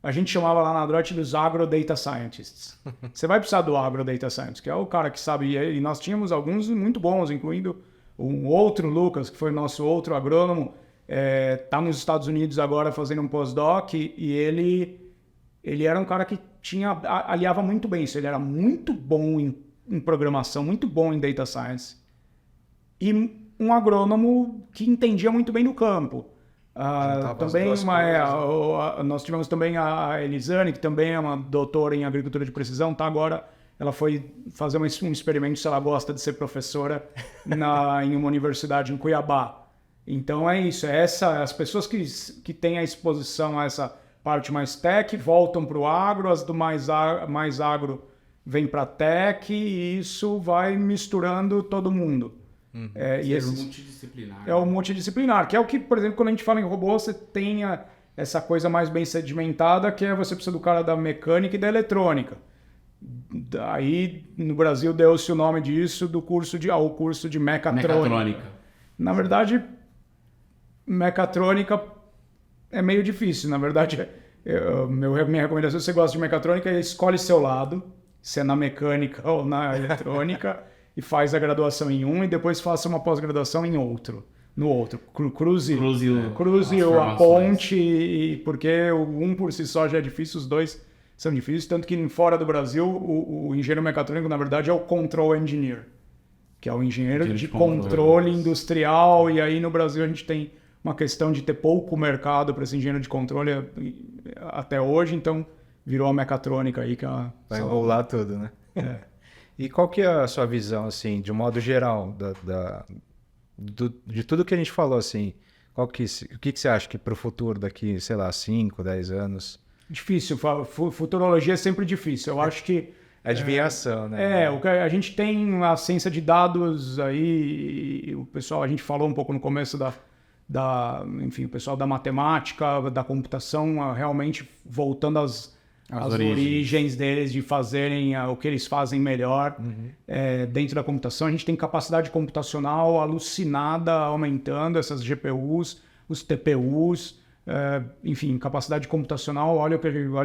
a gente chamava lá na Adroit dos agro-data scientists. Você vai precisar do agro-data scientist, que é o cara que sabe, e nós tínhamos alguns muito bons, incluindo um outro Lucas, que foi nosso outro agrônomo, está nos Estados Unidos agora fazendo um pós-doc, e ele era um cara que aliava muito bem isso. Ele era muito bom em programação, muito bom em data science, e um agrônomo que entendia muito bem no campo. Também nós tivemos também a Elisane, que também é uma doutora em agricultura de precisão, tá agora... Ela foi fazer um experimento se ela gosta de ser professora em uma universidade em Cuiabá. Então é isso, as pessoas que têm a exposição a essa parte mais tech voltam para o agro, as do mais agro vêm para tech, e isso vai misturando todo mundo. Multidisciplinar. É o multidisciplinar, que é o que, por exemplo, quando a gente fala em robô, você tem essa coisa mais bem sedimentada, que você precisa do cara da mecânica e da eletrônica. Aí no Brasil deu-se o nome disso o curso de mecatrônica. Na verdade, mecatrônica é meio difícil. Na verdade, minha recomendação, se você gosta de mecatrônica, escolhe seu lado, se é na mecânica ou na eletrônica, e faz a graduação em um e depois faça uma pós-graduação no outro. Cruze a ponte, porque um por si só já é difícil, os dois são difíceis, tanto que fora do Brasil o engenheiro mecatrônico, na verdade, é o control engineer, que é o engenheiro de controle industrial, e aí no Brasil a gente tem uma questão de ter pouco mercado para esse engenheiro de controle até hoje, então virou a mecatrônica aí que vai enrolar tudo, né? E qual que é a sua visão, assim, de um modo geral, de tudo que a gente falou, assim, o que você acha que para o futuro daqui, sei lá, 5, 10 anos? Difícil, futurologia é sempre difícil. Eu acho que Adivinhação, né? o que a gente tem a ciência de dados aí, o pessoal, a gente falou um pouco no começo enfim, o pessoal da matemática, da computação, realmente voltando às origens deles de fazerem o que eles fazem melhor dentro da computação. A gente tem capacidade computacional alucinada, aumentando essas GPUs, os TPUs, enfim, capacidade computacional. Olha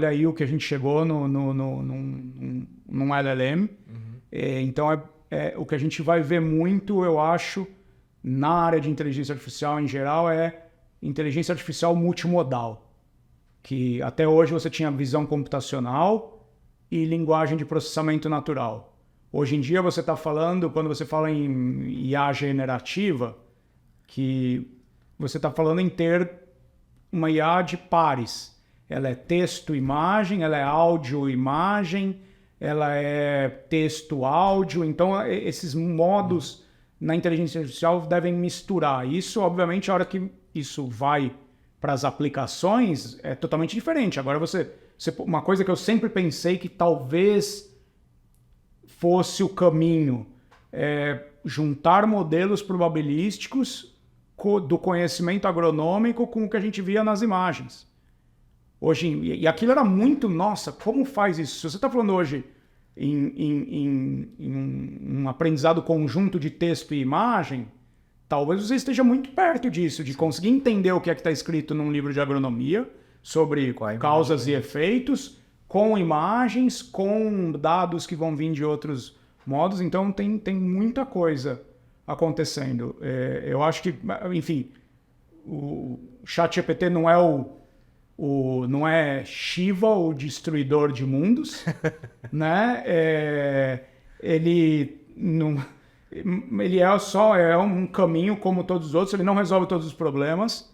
aí o que a gente chegou num LLM. Então, o que a gente vai ver muito, eu acho, na área de inteligência artificial em geral, é inteligência artificial multimodal. Que até hoje você tinha visão computacional e linguagem de processamento natural. Hoje em dia você está falando, quando você fala em IA generativa, que você está falando em ter uma IA de pares. Ela é texto-imagem, ela é áudio-imagem, ela é texto-áudio. Então, esses modos na inteligência artificial devem misturar. Isso, obviamente, a hora que isso vai para as aplicações, é totalmente diferente. Agora, uma coisa que eu sempre pensei que talvez fosse o caminho é juntar modelos probabilísticos do conhecimento agronômico com o que a gente via nas imagens. E aquilo era muito, nossa, como faz isso? Se você está falando hoje em um aprendizado conjunto de texto e imagem, talvez você esteja muito perto disso, de conseguir entender o que é que está escrito num livro de agronomia sobre causas e efeitos, com imagens, com dados que vão vir de outros modos. Então tem muita coisa acontecendo. Eu acho que, enfim, o ChatGPT não é não é Shiva, o destruidor de mundos, né? Ele é um caminho como todos os outros, ele não resolve todos os problemas,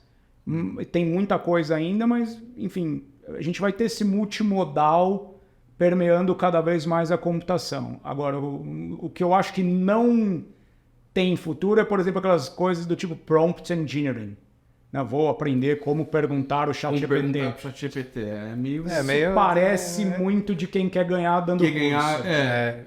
tem muita coisa ainda, mas, enfim, a gente vai ter esse multimodal permeando cada vez mais a computação. Agora, o que eu acho que não tem futuro é, por exemplo, aquelas coisas do tipo prompt engineering. Vou aprender como perguntar o ChatGPT. Parece muito de quem quer ganhar dando curso.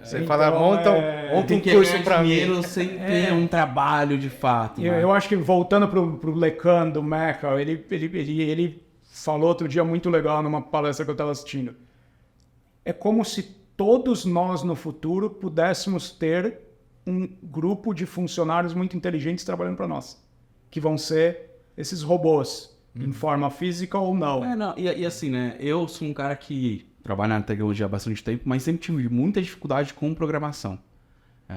Você então, fala, monta um curso para mim. Sem ter um trabalho de fato. Eu acho que, voltando pro Lecan do Meca, ele falou outro dia muito legal numa palestra que eu estava assistindo. É como se todos nós no futuro pudéssemos ter um grupo de funcionários muito inteligentes trabalhando para nós, que vão ser esses robôs, em forma física ou não. E assim, né? Eu sou um cara que trabalha na tecnologia há bastante tempo, mas sempre tive muita dificuldade com programação.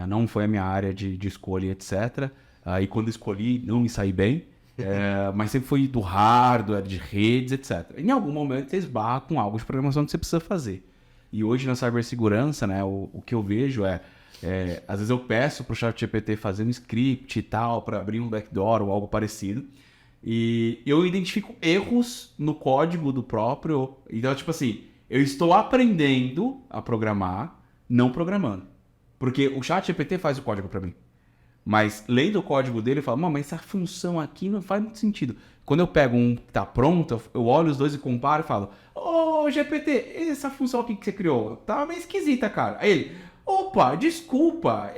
Não foi a minha área de escolha, etc. E quando escolhi, não me saí bem. Mas sempre foi do hardware, de redes, etc. Em algum momento você esbarra com algo de programação que você precisa fazer. E hoje na cibersegurança, né? O que eu vejo às vezes eu peço para o ChatGPT fazer um script e tal, para abrir um backdoor ou algo parecido. E eu identifico erros no código do próprio. Então, tipo assim, eu estou aprendendo a programar, não programando. Porque o ChatGPT faz o código para mim. Mas lendo o código dele, eu falo, mas essa função aqui não faz muito sentido. Quando eu pego um que está pronto, eu olho os dois e comparo e falo, ô GPT, essa função aqui que você criou tá meio esquisita, cara. Aí ele, opa, desculpa,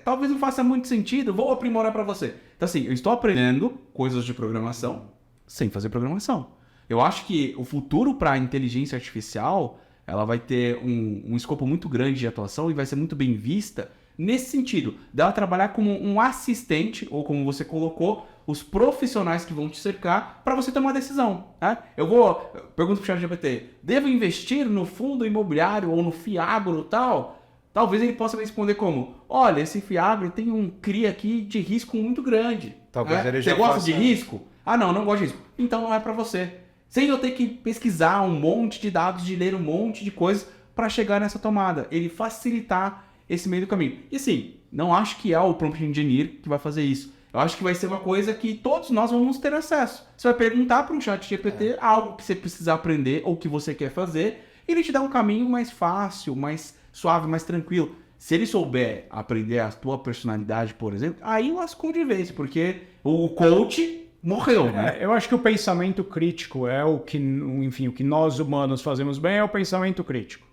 talvez não faça muito sentido, vou aprimorar para você. Então assim, eu estou aprendendo coisas de programação sem fazer programação. Eu acho que o futuro para a inteligência artificial, ela vai ter um escopo muito grande de atuação e vai ser muito bem vista nesse sentido, dela trabalhar como um assistente, ou como você colocou, os profissionais que vão te cercar para você tomar uma decisão. Né? Pergunto para o ChatGPT, devo investir no fundo imobiliário ou no Fiagro tal? Talvez ele possa me responder como, olha, esse Fiagro tem um CRI aqui de risco muito grande. Talvez ele já Você gosta de risco? Não gosto de risco. Então não é para você. Sem eu ter que pesquisar um monte de dados, de ler um monte de coisas para chegar nessa tomada. Ele facilitar esse meio do caminho. E assim, não acho que é o Prompt Engineer que vai fazer isso. Eu acho que vai ser uma coisa que todos nós vamos ter acesso. Você vai perguntar para um ChatGPT algo que você precisa aprender ou que você quer fazer, e ele te dá um caminho mais fácil, mais suave, mais tranquilo. Se ele souber aprender a tua personalidade, por exemplo, aí lascou de vez, porque o coach morreu, né? Eu acho que o pensamento crítico é o que, enfim, o que nós humanos fazemos bem é o pensamento crítico.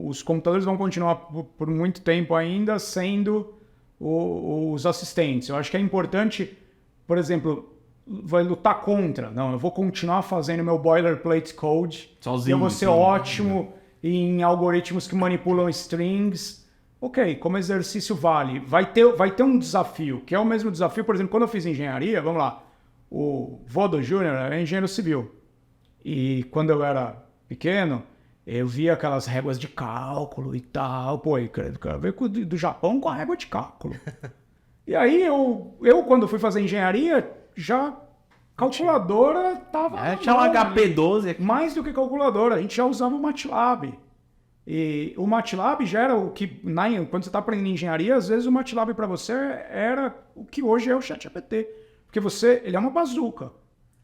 Os computadores vão continuar por muito tempo ainda sendo os assistentes. Eu acho que é importante, por exemplo, vai lutar contra. Não, eu vou continuar fazendo meu boilerplate code. Sozinho. Eu vou ser ótimo em algoritmos que manipulam strings. Ok, como exercício vale. Vai ter um desafio, que é o mesmo desafio, por exemplo, quando eu fiz engenharia, vamos lá, o vô do Júnior era engenheiro civil. E quando eu era pequeno, eu via aquelas réguas de cálculo e tal. Pô, eu quero ver do Japão com a régua de cálculo. E aí, eu quando fui fazer engenharia, já calculadora tava... Tinha um HP12 aqui. Mais do que calculadora, a gente já usava o MATLAB. E o MATLAB já era o que, quando você está aprendendo engenharia, às vezes o MATLAB para você era o que hoje é o ChatGPT. Porque ele é uma bazuca.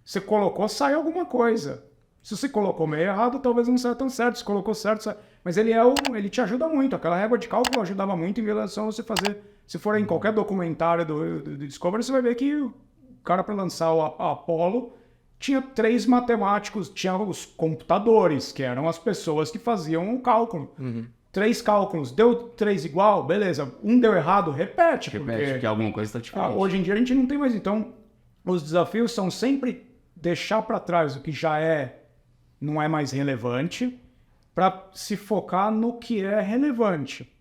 Você colocou, sai alguma coisa. Se você colocou meio errado, talvez não saia tão certo. Se colocou certo, sai... Mas ele te ajuda muito. Aquela régua de cálculo ajudava muito em relação a você fazer... Se for em qualquer documentário do Discovery, você vai ver que o cara, para lançar o Apollo, tinha 3 matemáticos, tinha os computadores, que eram as pessoas que faziam o cálculo. 3 cálculos, deu 3 igual, beleza. Um deu errado, repete. Porque alguma coisa está diferente. Hoje em dia a gente não tem mais. Então, os desafios são sempre deixar para trás o que já não é mais relevante, para se focar no que é relevante.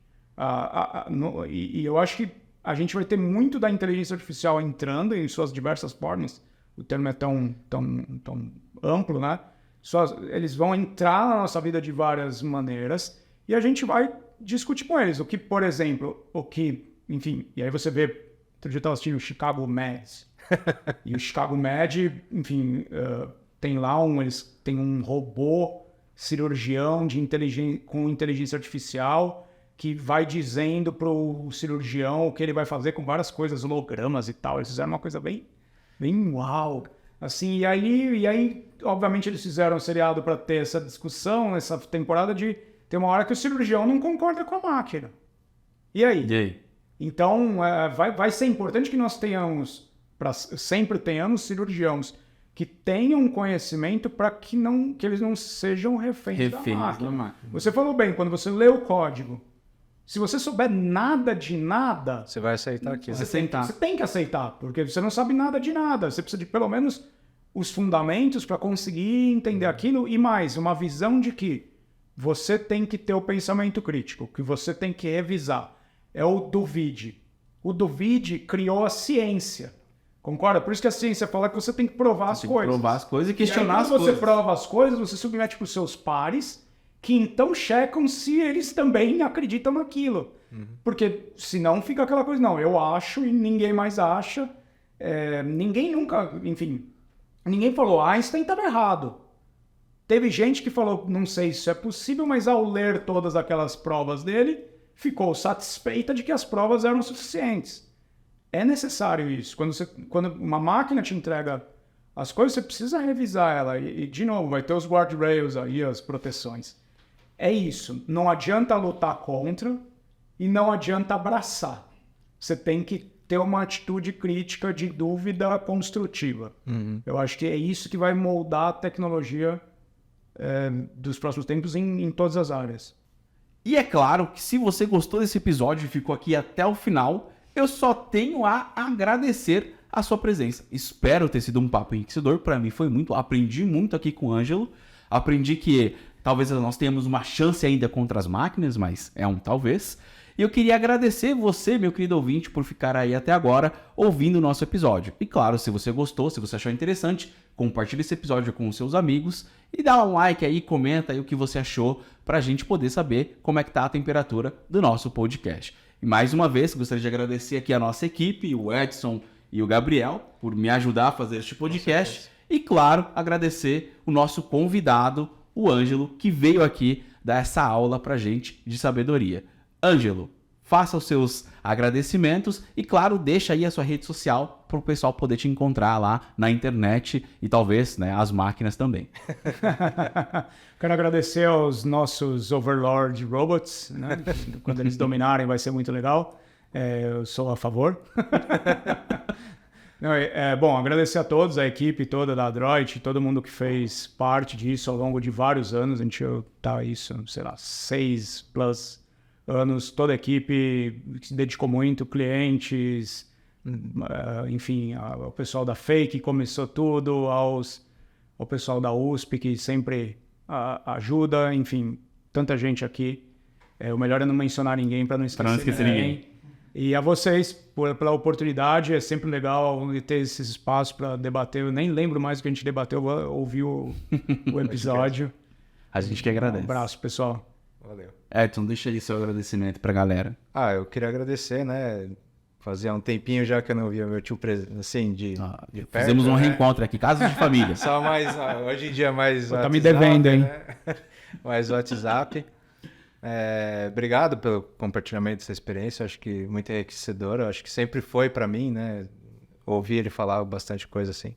E eu acho que a gente vai ter muito da inteligência artificial entrando em suas diversas formas. O termo é tão amplo, né? Eles vão entrar na nossa vida de várias maneiras e a gente vai discutir com eles. Por exemplo, enfim, e aí você vê, outro dia eu estava assistindo o Chicago Med. E o Chicago Med, enfim, tem lá eles têm um robô cirurgião com inteligência artificial que vai dizendo para o cirurgião o que ele vai fazer com várias coisas, hologramas e tal. Eles fizeram uma coisa bem uau. Assim, e aí, obviamente, eles fizeram um seriado para ter essa discussão, essa temporada de ter uma hora que o cirurgião não concorda com a máquina. E aí? Então, vai ser importante que nós sempre tenhamos cirurgiões que tenham conhecimento para que eles não sejam reféns da máquina. Você falou bem, quando você lê o código, se você souber nada de nada... Você vai aceitar aquilo. Você tem que aceitar, porque você não sabe nada de nada. Você precisa de, pelo menos, os fundamentos para conseguir entender aquilo. E mais, uma visão de que você tem que ter o pensamento crítico, que você tem que revisar. É o duvide. O duvide criou a ciência. Concorda? Por isso que a ciência fala que você tem que provar as coisas. Provar as coisas e questionar as coisas. Quando você coisas. prova as coisas, você submete para os seus pares, que então checam se eles também acreditam naquilo. Porque senão fica aquela coisa, não, eu acho e ninguém mais acha. Ninguém nunca, enfim, ninguém falou, Einstein estava errado. Teve gente que falou, não sei se isso é possível, mas ao ler todas aquelas provas dele, ficou satisfeita de que as provas eram suficientes. É necessário isso. Quando uma máquina te entrega as coisas, você precisa revisar ela. E de novo, vai ter os guardrails aí, as proteções. É isso. Não adianta lutar contra e não adianta abraçar. Você tem que ter uma atitude crítica de dúvida construtiva. Eu acho que é isso que vai moldar a tecnologia dos próximos tempos em todas as áreas. E é claro que se você gostou desse episódio e ficou aqui até o final, eu só tenho a agradecer a sua presença. Espero ter sido um papo enriquecedor. Para mim foi muito. Aprendi muito aqui com o Ângelo. Aprendi que talvez nós tenhamos uma chance ainda contra as máquinas, mas é um talvez. E eu queria agradecer você, meu querido ouvinte, por ficar aí até agora ouvindo o nosso episódio. E claro, se você gostou, se você achou interessante, compartilhe esse episódio com os seus amigos e dá um like aí, comenta aí o que você achou pra gente poder saber como é que tá a temperatura do nosso podcast. E mais uma vez, gostaria de agradecer aqui a nossa equipe, o Edson e o Gabriel, por me ajudar a fazer este podcast. E claro, agradecer o nosso convidado, o Ângelo, que veio aqui dar essa aula pra gente de sabedoria. Ângelo, faça os seus agradecimentos e, claro, deixa aí a sua rede social para o pessoal poder te encontrar lá na internet e talvez, né, as máquinas também. Quero agradecer aos nossos Overlord Robots, né? Quando eles dominarem vai ser muito legal. Eu sou a favor. Não, bom, agradecer a todos, a equipe toda da Adroit, todo mundo que fez parte disso ao longo de vários anos. A gente tá isso, sei lá, 6+ anos. Toda a equipe se dedicou muito, clientes, enfim, o pessoal da Fake que começou tudo, ao pessoal da USP que sempre ajuda, enfim, tanta gente aqui. O melhor é não mencionar ninguém para não esquecer ninguém. E a vocês pela oportunidade, é sempre legal ter esses espaços para debater. Eu nem lembro mais o que a gente debateu, vou ouvir o episódio. A gente que agradece. Um abraço, pessoal. Valeu. Edson, deixa aí seu agradecimento pra galera. Eu queria agradecer, né? Fazia um tempinho já que eu não via meu tio assim, de perto. Fizemos um reencontro aqui, casa de família. Só mais, hoje em dia mais tá me devendo, hein? Né? Mais WhatsApp. Obrigado pelo compartilhamento dessa experiência, acho que muito enriquecedora, acho que sempre foi para mim, né? Ouvir ele falar bastante coisa assim.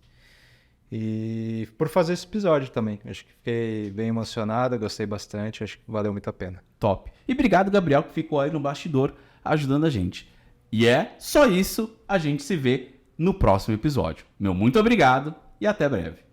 E por fazer esse episódio também, acho que fiquei bem emocionado, gostei bastante, acho que valeu muito a pena. Top. E obrigado, Gabriel, que ficou aí no bastidor ajudando a gente. E é só isso, a gente se vê no próximo episódio. Meu muito obrigado e até breve.